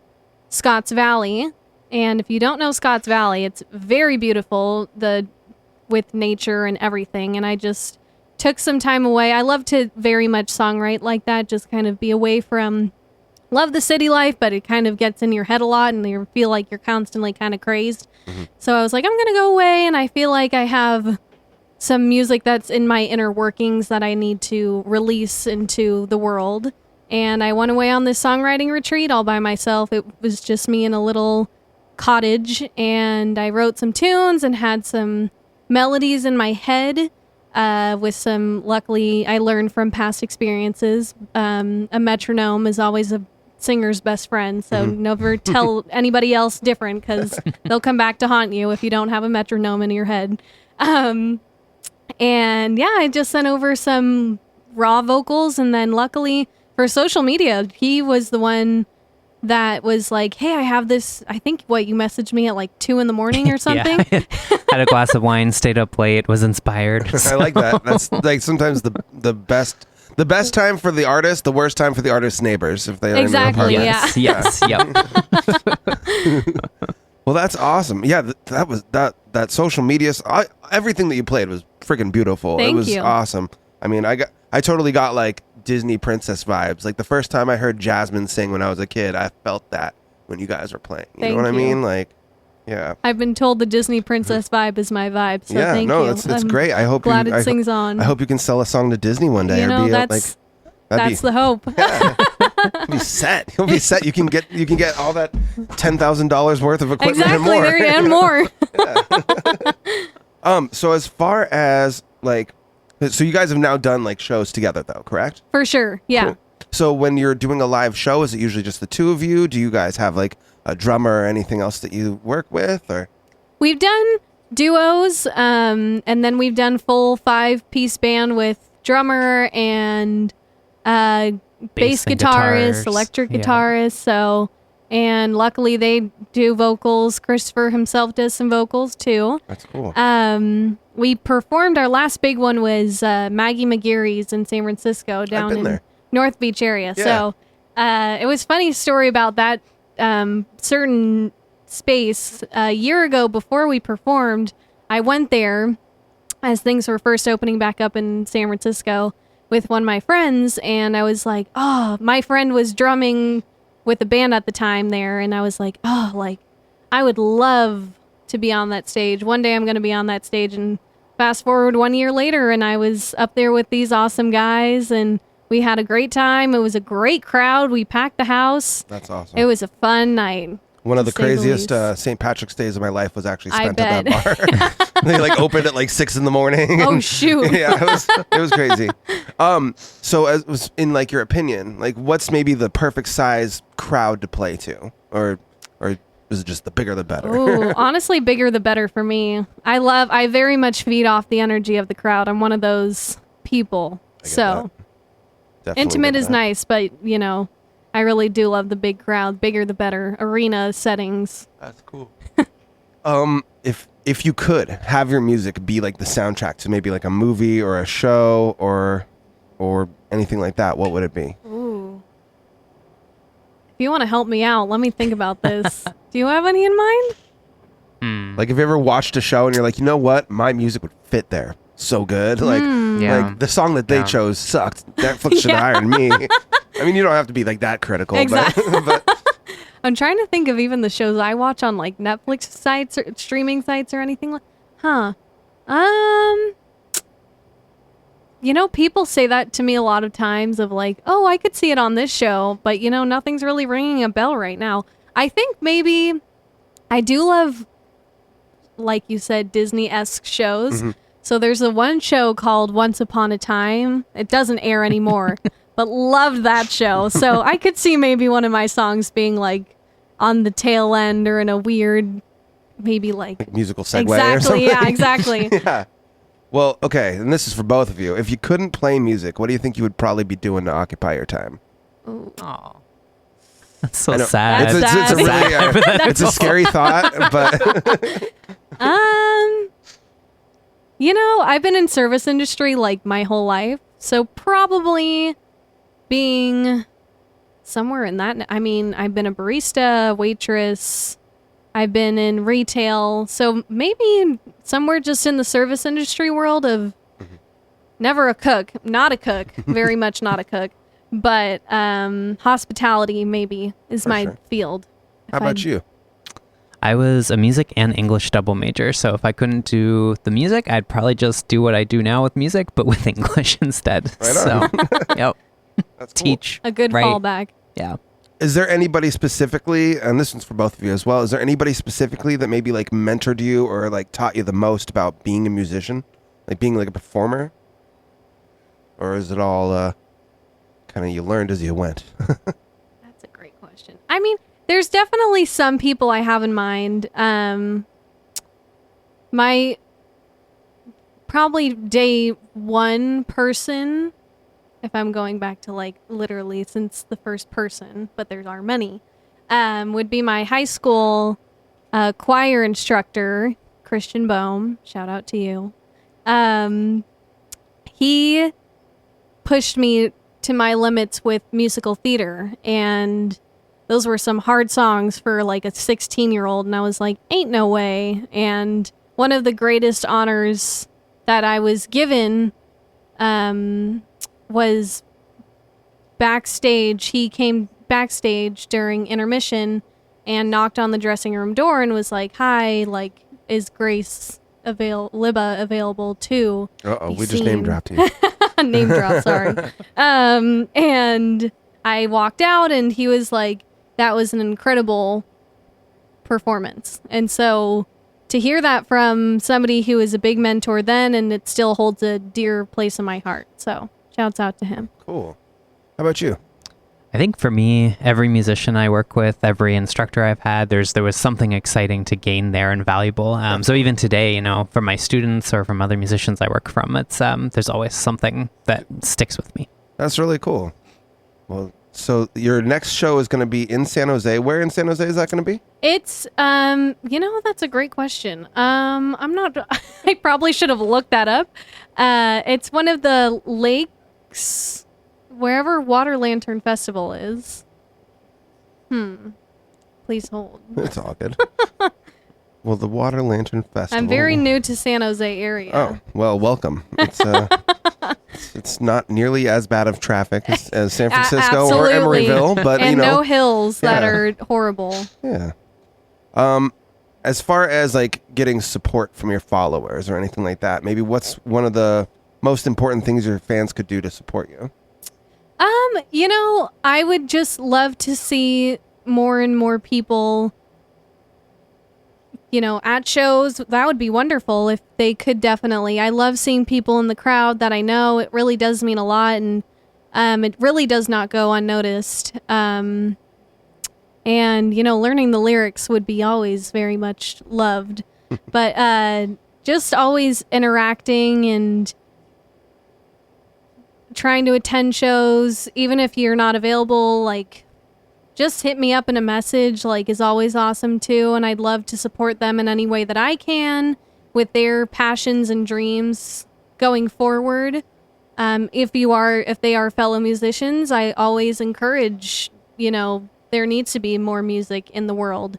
Scotts Valley. And if you don't know Scotts Valley, it's very beautiful with nature and everything. And I just took some time away. I love to very much songwrite like that, just kind of be away from, love the city life, but it kind of gets in your head a lot and you feel like you're constantly kind of crazed. So I was like, I'm going to go away, and I feel like I have some music that's in my inner workings that I need to release into the world. And I went away on this songwriting retreat all by myself. It was just me in a little cottage, and I wrote some tunes and had some melodies in my head. With some, luckily, I learned from past experiences. A metronome is always a singer's best friend, so never tell anybody else different, because they'll come back to haunt you if you don't have a metronome in your head. And yeah, I just sent over some raw vocals, and then luckily for social media, he was the one that was like, hey, I have this, I think you messaged me at like 2 a.m. or something. Yeah, had a glass of wine, stayed up late, was inspired. I like that. That's like sometimes the best The best time for the artist, the worst time for the artist's neighbors if they are Exactly, in their apartment. Yes, yep. Well, that's awesome. Yeah, that was that social media. Everything that you played was freaking beautiful. Thank it was you. awesome. I mean, I totally got like Disney princess vibes. Like the first time I heard Jasmine sing when I was a kid, I felt that when you guys were playing. You know what I Thank you. mean? Like, yeah. I've been told the Disney princess vibe is my vibe, so yeah, thank no, you. it's I'm great. I hope glad you, it sings on. I hope you can sell a song to Disney one day. You know, or be that's the hope. You'll be set. You'll be set. You can get all that $10,000 worth of equipment Exactly, and more. and more. So as far as like, so you guys have now done like shows together though, correct? For sure, yeah. Cool. So when you're doing a live show, is it usually just the two of you? Do you guys have like a drummer or anything else that you work with, or? We've done duos, and then we've done full 5-piece band with drummer and bass and guitarist, guitars. electric Yeah. guitarist. So, and luckily they do vocals. Christopher himself does some vocals too. That's cool. We performed, our last big one was Maggie McGarry's in San Francisco down been in there. North Beach area. Yeah. So it was a funny story about that certain space. A year ago before we performed, I went there as things were first opening back up in San Francisco with one of my friends, and I was like, oh, my friend was drumming with the band at the time there, and I was like, oh, like, I would love to be on that stage. One day I'm going to be on that stage. And fast forward 1 year later, and I was up there with these awesome guys, and we had a great time. It was a great crowd. We packed the house. That's awesome. It was a fun night. One of the to say the craziest least. St. Patrick's days of my life was actually I spent at that bet. bar. They like opened at like 6 a.m. Oh, shoot. Yeah, it was crazy. So as was in like your opinion, like what's maybe the perfect size crowd to play to, or is it just the bigger the better? Ooh, honestly, bigger the better for me. I very much feed off the energy of the crowd. I'm one of those people. So Definitely intimate get is that. nice, but you know, I really do love the big crowd. Bigger the better. Arena settings. That's cool. If you could have your music be like the soundtrack to maybe like a movie or a show or anything like that, what would it be? Ooh. If you want to help me out, let me think about this. Do you have any in mind? Like if you ever watched a show and you're like, you know what, my music would fit there so good. Like, Yeah. like the song that they chose sucked. Netflix should have hired me. I mean, you don't have to be like that critical, Exactly. but I'm trying to think of even the shows I watch on like Netflix sites or streaming sites or anything like. You know, people say that to me a lot of times of like, oh, I could see it on this show, but you know, nothing's really ringing a bell right now. I think maybe I do love, like you said, Disney-esque shows. So there's a one show called Once Upon a Time. It doesn't air anymore, but loved that show. So I could see maybe one of my songs being like on the tail end or in a weird, maybe like musical segue or something. exactly, yeah, exactly. Yeah. Well, okay, and this is for both of you. If you couldn't play music, what do you think you would probably be doing to occupy your time? Oh, that's so I know. sad. It's a really, That's it's a scary thought, but You know, I've been in service industry like my whole life, so probably being somewhere in that. I mean, I've been a barista, waitress. I've been in retail, so maybe somewhere just in the service industry world of never a cook, not a cook, very much not a cook, but hospitality maybe is For my sure. field. how about you? I was a music and English double major, so if I couldn't do the music, I'd probably just do what I do now with music, but with English instead. Right so, on. yep, That's cool. teach. A good write. fallback. Yeah. Is there anybody specifically, and this one's for both of you as well, is there anybody specifically that maybe like mentored you or like taught you the most about being a musician? Like being like a performer? Or is it all kind of you learned as you went? That's a great question. I mean, there's definitely some people I have in mind. My probably day one person, if I'm going back to like literally since the first person, but there are many, would be my high school choir instructor, Christian Bohm. Shout out to you. He pushed me to my limits with musical theater, and those were some hard songs for like a 16-year-old, and I was like, ain't no way. And one of the greatest honors that I was given was backstage. He came backstage during intermission and knocked on the dressing room door and was like, hi, like, is Grace Libba available too? We just name dropped you. Name drop, sorry. And I walked out and he was like, that was an incredible performance. And so to hear that from somebody who was a big mentor then, and it still holds a dear place in my heart. So shouts out to him. Cool. How about you? I think for me, every musician I work with, every instructor I've had, there was something exciting to gain there and valuable. So even today, from my students or from other musicians I work from, it's there's always something that sticks with me. That's really cool. Well, so your next show is going to be in San Jose. Where in San Jose is that going to be? It's that's a great question. I'm not. I probably should have looked that up. It's one of the lakes. Wherever Water Lantern Festival is. Please hold. It's all good. Well, the Water Lantern Festival. I'm very new to San Jose area. Oh, well, welcome. It's it's not nearly as bad of traffic as San Francisco or Emeryville, but and no hills that are horrible. Yeah. As far as like getting support from your followers or anything like that, maybe what's one of the most important things your fans could do to support you? I would just love to see more and more people, at shows. That would be wonderful if they could definitely. I love seeing people in the crowd that I know. It really does mean a lot, and it really does not go unnoticed. And, learning the lyrics would be always very much loved. But just always interacting and trying to attend shows, even if you're not available, like, just hit me up in a message, like, is always awesome too. And I'd love to support them in any way that I can with their passions and dreams going forward. If they are fellow musicians, I always encourage, there needs to be more music in the world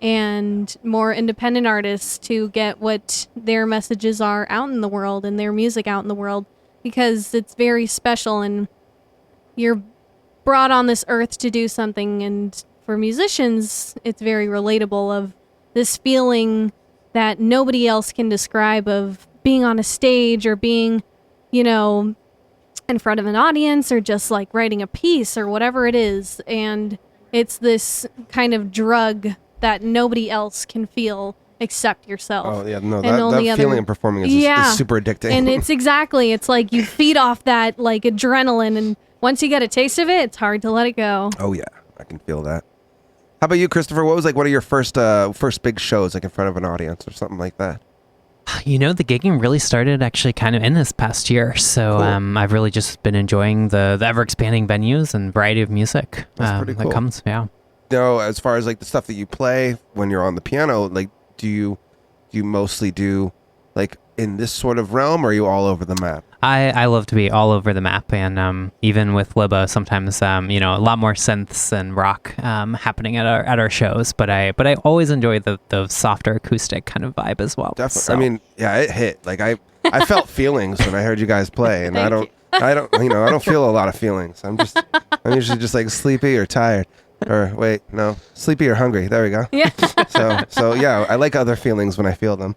and more independent artists to get what their messages are out in the world and their music out in the world. Because it's very special, and you're brought on this earth to do something. And for musicians, it's very relatable of this feeling that nobody else can describe of being on a stage or being, in front of an audience or just like writing a piece or whatever it is. And it's this kind of drug that nobody else can feel except yourself. Oh yeah, no, that feeling of performing is super addicting. And it's like you feed off that like adrenaline, and once you get a taste of it, it's hard to let it go. Oh yeah, I can feel that. How about you, Christopher? What was like one of your first big shows, like in front of an audience or something like that? The gigging really started actually kind of in this past year. So cool. I've really just been enjoying the ever expanding venues and variety of music pretty cool. that comes. Yeah. As far as like the stuff that you play when you're on the piano, like do you mostly do like in this sort of realm, or are you all over the map? I love to be all over the map, and even with Libba, sometimes a lot more synths and rock happening at our shows. But I always enjoy the softer acoustic kind of vibe as well. Definitely. So. I mean, yeah, it hit. Like I felt feelings when I heard you guys play, and I don't feel a lot of feelings. I'm usually just like sleepy or tired. Or wait, no, sleepy or hungry. There we go. Yeah. So yeah, I like other feelings when I feel them.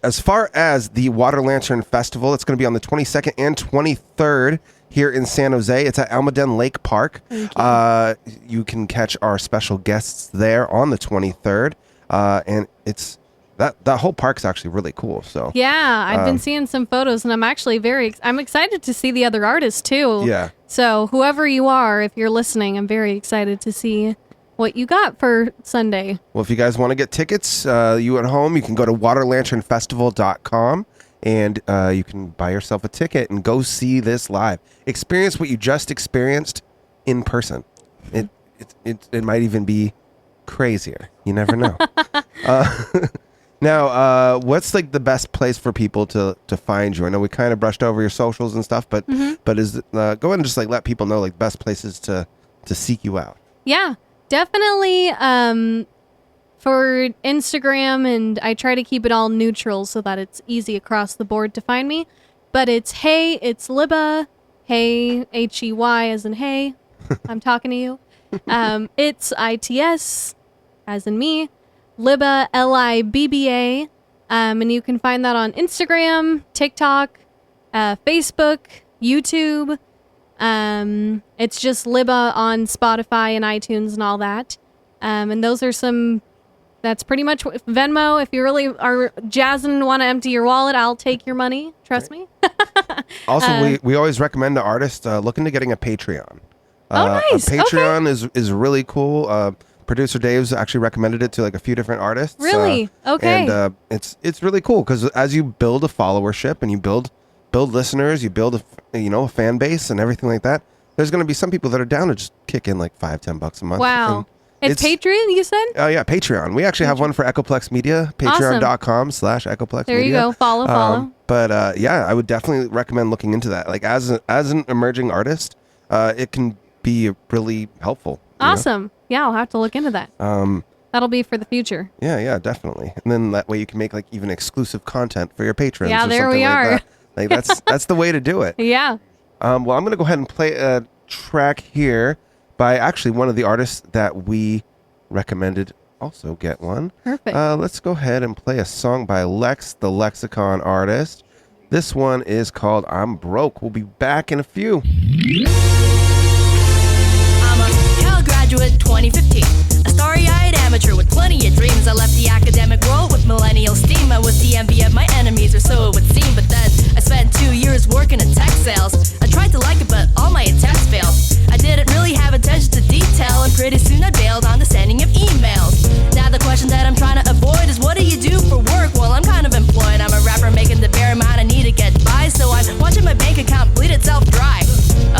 As far as the Water Lantern Festival, it's going to be on the 22nd and 23rd here in San Jose. It's at Almaden Lake Park. You can catch our special guests there on the 23rd, and it's that whole park's actually really cool. So yeah, I've been seeing some photos, and I'm actually I'm excited to see the other artists too. Yeah. So whoever you are, if you're listening, I'm very excited to see what you got for Sunday. Well, if you guys want to get tickets, you at home, you can go to waterlanternfestival.com and you can buy yourself a ticket and go see this live. Experience what you just experienced in person. It might even be crazier. You never know. Now, what's like the best place for people to find you? I know we kind of brushed over your socials and stuff, but is go ahead and just like let people know like best places to seek you out. Yeah, definitely. For Instagram, and I try to keep it all neutral so that it's easy across the board to find me. But it's Libba. Hey, Hey, as in hey. I'm talking to you. It's ITS, as in me. Libba, Libba. And you can find that on Instagram, TikTok, Facebook, YouTube. It's just Libba on Spotify and iTunes and all that. And those are that's pretty much Venmo. If you really are jazzing and want to empty your wallet, I'll take your money. Trust me. Also, we always recommend to artists looking to getting a Patreon. Nice. A Patreon is really cool. Producer Dave's actually recommended it to like a few different artists. Really? Okay. And it's really cool because as you build a followership and you build listeners, you build a fan base and everything like that. There's going to be some people that are down to just kick in like $5-10 a month. Wow. It's Patreon, you said? Oh, yeah, Patreon. We actually have one for Ecoplex Media, patreon.com/Ecoplex There Media. you go. Follow. But yeah, I would definitely recommend looking into that. Like as an emerging artist, it can be really helpful. Awesome. Yeah, I'll have to look into that. That'll be for the future. Yeah, definitely. And then that way you can make like even exclusive content for your patrons. Yeah, or there we something are. Like that. that's the way to do it. Yeah. Well, I'm going to go ahead and play a track here by actually one of the artists that we recommended also get one. Perfect. Let's go ahead and play a song by Lex, the Lexicon artist. This one is called I'm Broke. We'll be back in a few. I'm a Cal graduate 2015. A starry-eyed amateur with plenty of dreams. I left the academic world with millennial steam. I was the envy of my enemies, or so it would seem. But then I spent 2 years working in tech sales. I tried to like it, but all my attempts failed. I didn't really have attention to detail, and pretty soon I bailed on the sending of emails. Now the question that I'm trying to avoid is, what do you do for work? Well, I'm kind of employed. I'm a rapper making the bare amount I need to get by, so I'm watching my bank account bleed itself dry.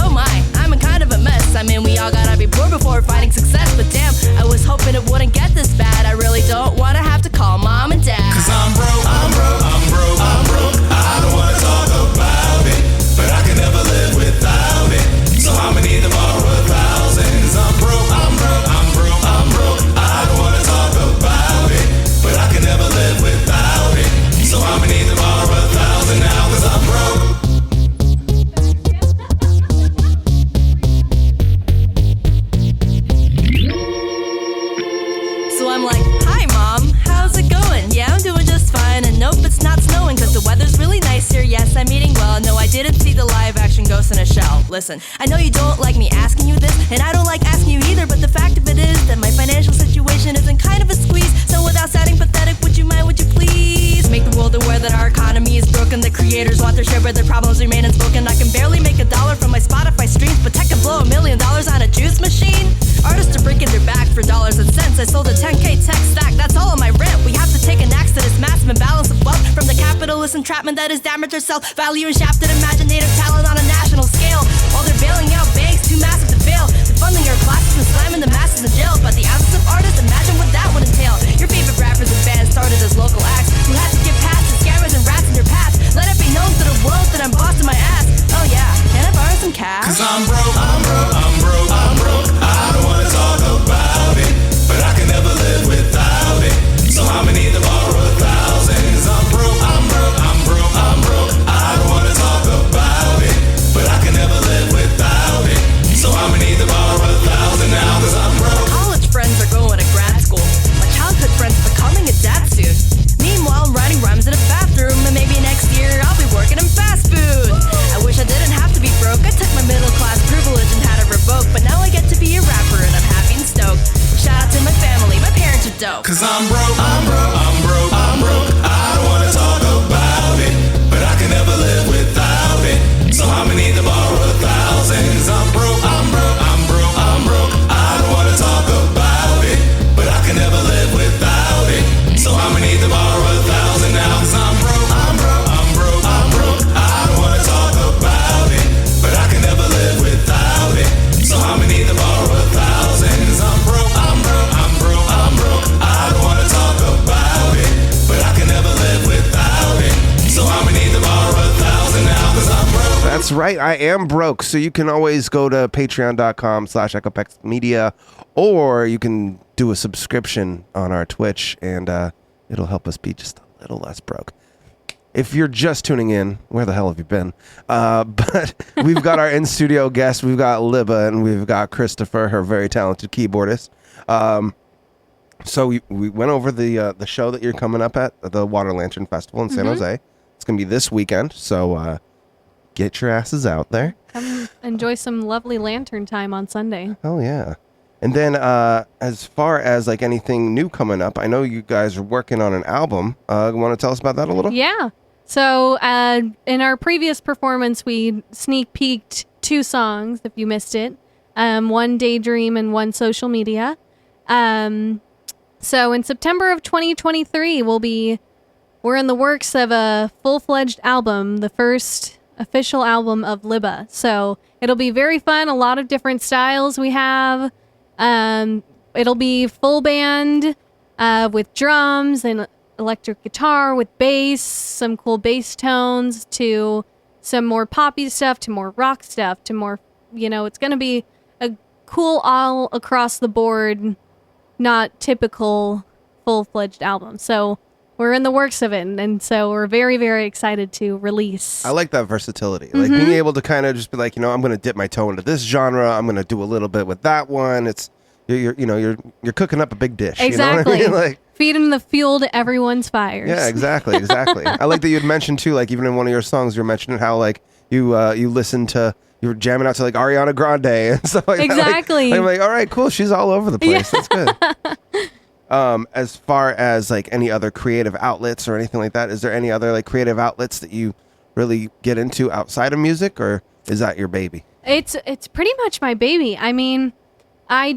Oh my, I'm in kind of a mess. I mean, we all gotta be poor before finding success, but damn, I was hoping it wouldn't get this bad. I really don't wanna have to call mom and dad. Cause I'm broke, I'm broke, I'm broke, I'm broke. I don't wanna talk about it, but I can never live without it. So I'ma need to borrow $1,000. I'm broke, I'm broke, I'm broke, I'm broke. I don't wanna talk about it, but I can never live without it. So I'ma need to borrow $1,000 now, cause I'm broke. So I'm like, hi mom, how's it going? Yeah, I'm doing just fine, and nope, it's not snowing cause the weather's really nice here. Yes, I'm eating well. No, I didn't see the live action Ghost in a Shell. Listen, I know you don't like me asking you this, and I don't like asking you either, but the fact of it is that my financial situation is in kind of a squeeze. So without sounding pathetic, would you please make the world aware that our economy is broken? The creators want their share, but their problems remain unspoken. I can barely make $1 from my Spotify streams, but tech can blow $1 million on a juice machine. Artists are breaking their back for dollars and cents. I sold a 10K tech stack, that's all of my rent. We have to take an axe to this massive imbalance of wealth from the capitalist entrapment that has damaged our self-value and shafted imaginative talent on a national scale. While they're bailing out banks too massive to fail, they're funding our classes and slamming the masses in jail. But the absence of artists, imagine what that would entail. Your favorite rappers and bands started as local acts who had to get past the scammers and rats in their past. Let it be known to the world that I'm busting my ass. Oh yeah, can I borrow some cash? Cause I'm broke, I'm broke, I'm broke, I'm broke. I don't wanna talk about it, but I can never live without it. So I'ma need to borrow $1,000. I'm broke, I'm broke, I'm broke, I'm broke. I don't wanna talk about it, but I can never live without it. So I'ma need to borrow $1,000 now, cause I'm broke. College friends are going to grad school. My childhood friends becoming a dad soon. Meanwhile, I'm writing rhymes in a bathroom, and maybe next year I'll be working in fast food. I wish I didn't have to be broke. I took my middle class privilege and had it revoked, but now I get to be a rapper and I'm happy and stoked. Shout out to my family, my parents are dope. Cause I'm broke, I'm broke, I'm broke, I'm broke. I don't wanna talk about it, but I can never live without it. So I'ma need to borrow $1,000. I'm broke, I'm broke, I'm broke, I'm broke. I don't wanna talk about it, but I can never live without it. So I'ma need to borrow $1,000 now, cause I'm broke, I'm broke, I'm broke, I'm broke. I don't wanna talk about it, but I can never live without it. So I'ma need to borrow $1,000. I'm broke, I'm broke, I'm broke, I'm broke. I don't wanna talk about it, but I can right. I am broke. So you can always go to patreon.com/EchoPlexMedia, or you can do a subscription on our Twitch, and it'll help us be just a little less broke. If you're just tuning in, where the hell have you been? But we've got our in-studio guests. We've got Libba, and we've got Christopher, her very talented keyboardist. So we went over the show that you're coming up at, the Water Lantern Festival in San Jose. It's going to be this weekend, so get your asses out there. Come enjoy some lovely lantern time on Sunday. Oh, yeah. And then as far as like anything new coming up, I know you guys are working on an album. Want to tell us about that a little? Yeah. So in our previous performance, we sneak peeked 2 songs, if you missed it. One Daydream and one Social Media. So in September of 2023, we're in the works of a full-fledged album, the first official album of Libba. So it'll be very fun, a lot of different styles we have. It'll be full band with drums and electric guitar with bass, some cool bass tones, to some more poppy stuff, to more rock stuff, to more, it's going to be a cool all across the board, not typical full-fledged album. So we're in the works of it, and so we're very, very excited to release. I like that versatility. Like being able to kind of just be like, I'm going to dip my toe into this genre. I'm going to do a little bit with that one. It's you're cooking up a big dish. Exactly. You know what I mean? Like, feeding the fuel to everyone's fires. Yeah, exactly. I like that you had mentioned too, like even in one of your songs, you were mentioning how like you listen to, you were jamming out to like Ariana Grande and stuff like exactly. that. Like, I'm like, all right, cool. She's all over the place. Yeah. That's good. As far as like any other creative outlets or anything like that, is there any other like creative outlets that you really get into outside of music, or is that your baby? It's pretty much my baby. I mean, I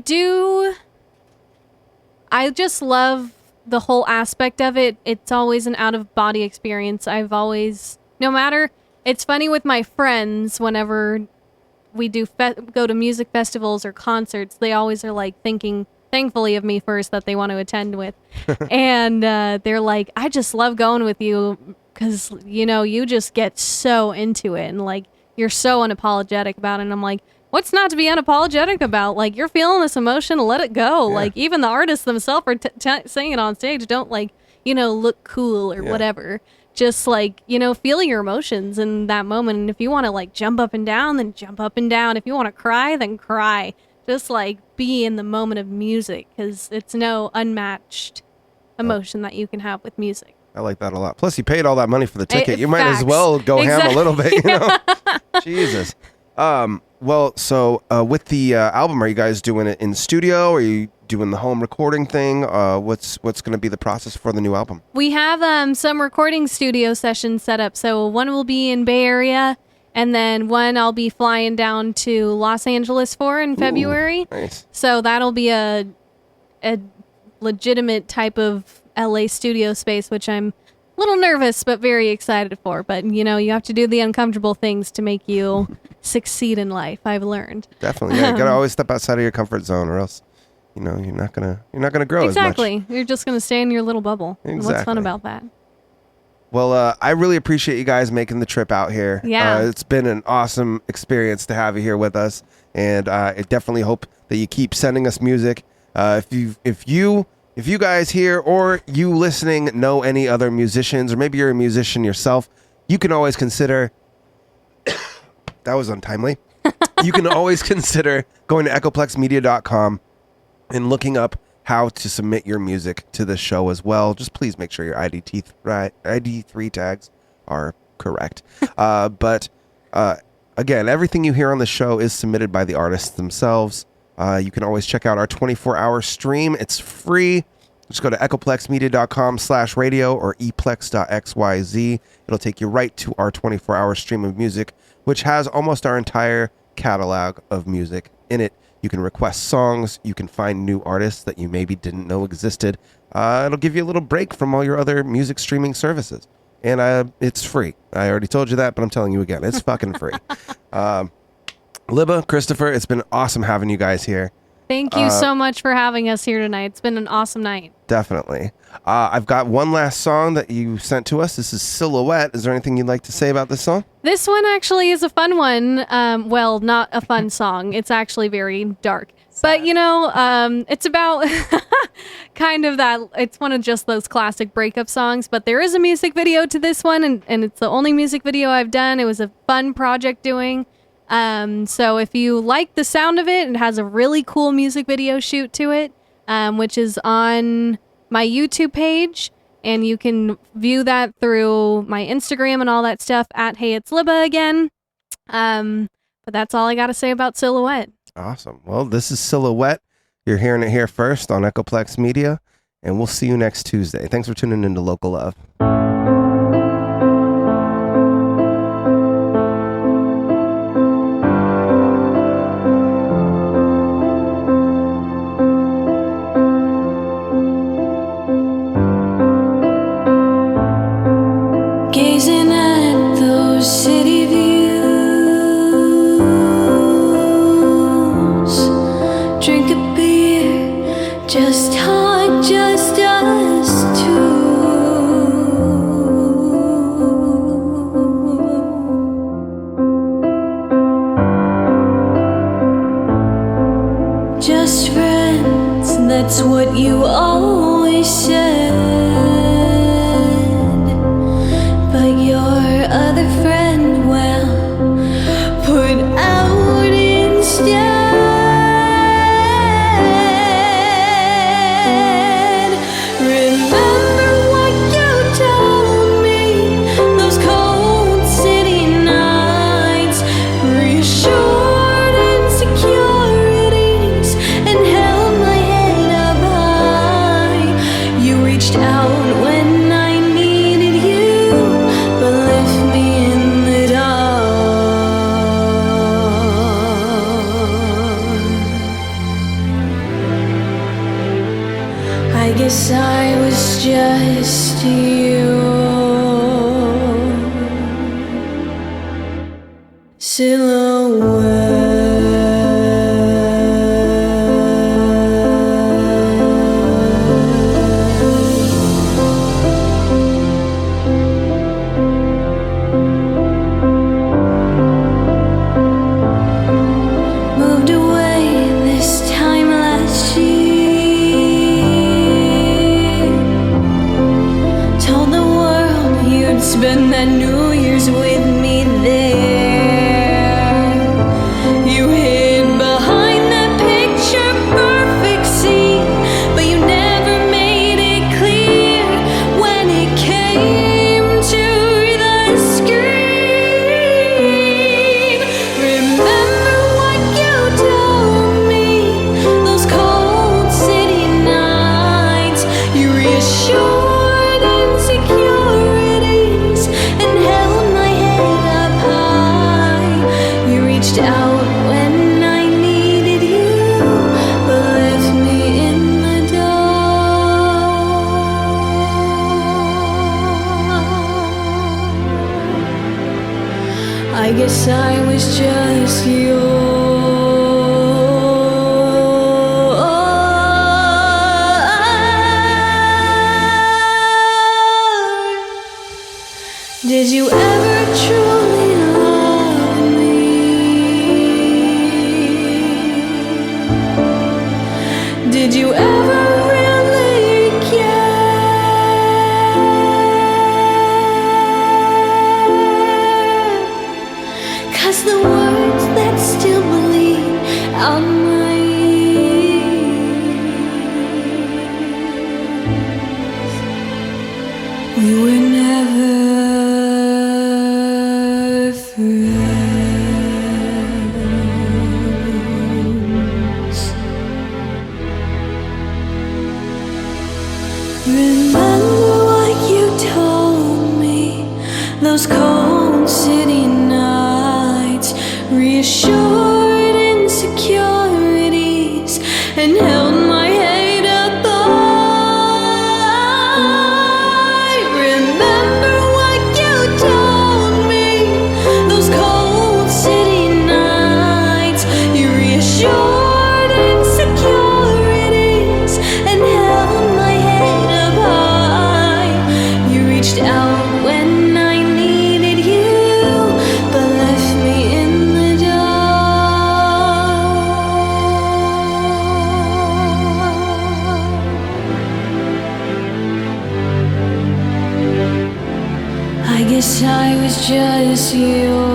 just love the whole aspect of it. It's always an out-of-body experience. It's funny with my friends, whenever we go to music festivals or concerts, they always are like thankfully of me first that they want to attend with. And they're like, I just love going with you because, you just get so into it and like you're so unapologetic about it. And I'm like, what's not to be unapologetic about? Like, you're feeling this emotion, let it go. Yeah. Like, even the artists themselves are saying it on stage. Don't look cool or whatever. Just like, feel your emotions in that moment. And if you want to like jump up and down, then jump up and down. If you want to cry, then cry. Just like be in the moment of music, because it's no unmatched emotion that you can have with music. I like that a lot. Plus, you paid all that money for the ticket. You might Facts. as well go ham a little bit, Jesus. Well, so with the album, are you guys doing it in studio? Are you doing the home recording thing? What's going to be the process for the new album? We have some recording studio sessions set up. So one will be in Bay Area, and then one I'll be flying down to Los Angeles for in February. Nice. So that'll be a legitimate type of LA studio space, which I'm a little nervous but very excited for. But you have to do the uncomfortable things to make you succeed in life. I've learned. Definitely. Yeah, you gotta always step outside of your comfort zone, or else you're not gonna grow exactly. as much. You're just gonna stay in your little bubble. Exactly. And what's fun about that? Well, I really appreciate you guys making the trip out here. Yeah. It's been an awesome experience to have you here with us, and I definitely hope that you keep sending us music. If you guys here or you listening know any other musicians, or maybe you're a musician yourself, you can always consider. That was untimely. You can always consider going to echoplexmedia.com and looking up how to submit your music to the show as well. Just please make sure your ID3 tags are correct. But again, everything you hear on the show is submitted by the artists themselves. You can always check out our 24-hour stream. It's free. Just go to echoplexmedia.com/radio or eplex.xyz. It'll take you right to our 24-hour stream of music, which has almost our entire catalog of music in it. You can request songs. You can find new artists that you maybe didn't know existed. It'll give you a little break from all your other music streaming services. And it's free. I already told you that, but I'm telling you again, it's fucking free. Libba, Christopher, it's been awesome having you guys here. Thank you so much for having us here tonight. It's been an awesome night. Definitely. I've got one last song that you sent to us. This is Silhouette. Is there anything you'd like to say about this song? This one actually is a fun one. Well, not a fun song. It's actually very dark. But, it's about kind of that. It's one of just those classic breakup songs. But there is a music video to this one, and it's the only music video I've done. It was a fun project doing. So if you like the sound of it, it has a really cool music video shoot to it, which is on my YouTube page. And you can view that through my Instagram and all that stuff at Hey It's Libba again. But that's all I got to say about Silhouette. Awesome. Well, this is Silhouette. You're hearing it here first on Echoplex Media, and we'll see you next Tuesday. Thanks for tuning into Local Love. Gazing at those city views, drink a beer, just talk, just us two. Just friends, that's what you always said. But your other friend, well, put out instead. Remember what you told me, those cold city nights, reassured insecurities, and held my head up high. You reached out when I needed you, but left me in the dark. I guess I was just you. Moved away this time last year. Told the world you'd spend that New Year's with me there. You hid behind that picture perfect scene, but you never made it clear when it came to the screen. Remember what you told me, those cold city nights. You reassured insecurities and held my head up high. You reached out when I needed you, but left me in the dark. I guess I was just yours. Did you ever truly love me? Did you ever really care? 'Cause the words that still bleed out my ears, we were never friends. Remember what you told me, those cold city nights, reassured insecurities, and held my head up high. Remember what you told me, those cold city nights. You reassured insecurities just your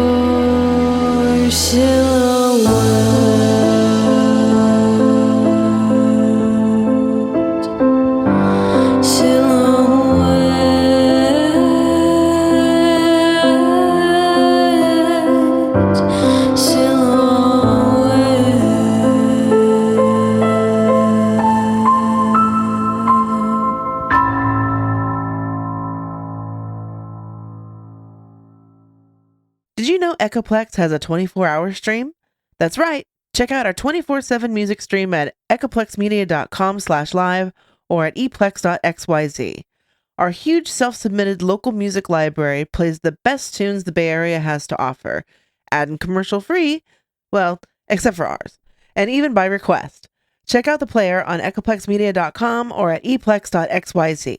Did you know Echoplex has a 24-hour stream? That's right. Check out our 24/7 music stream at echoplexmedia.com/live or at eplex.xyz. Our huge self-submitted local music library plays the best tunes the Bay Area has to offer, and commercial free, well, except for ours, and even by request. Check out the player on echoplexmedia.com or at eplex.xyz.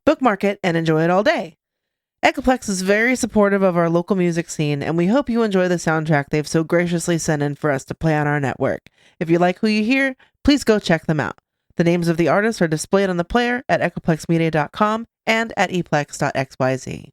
Bookmark it and enjoy it all day. Echoplex is very supportive of our local music scene, and we hope you enjoy the soundtrack they've so graciously sent in for us to play on our network. If you like who you hear, please go check them out. The names of the artists are displayed on the player at echoplexmedia.com and at eplex.xyz.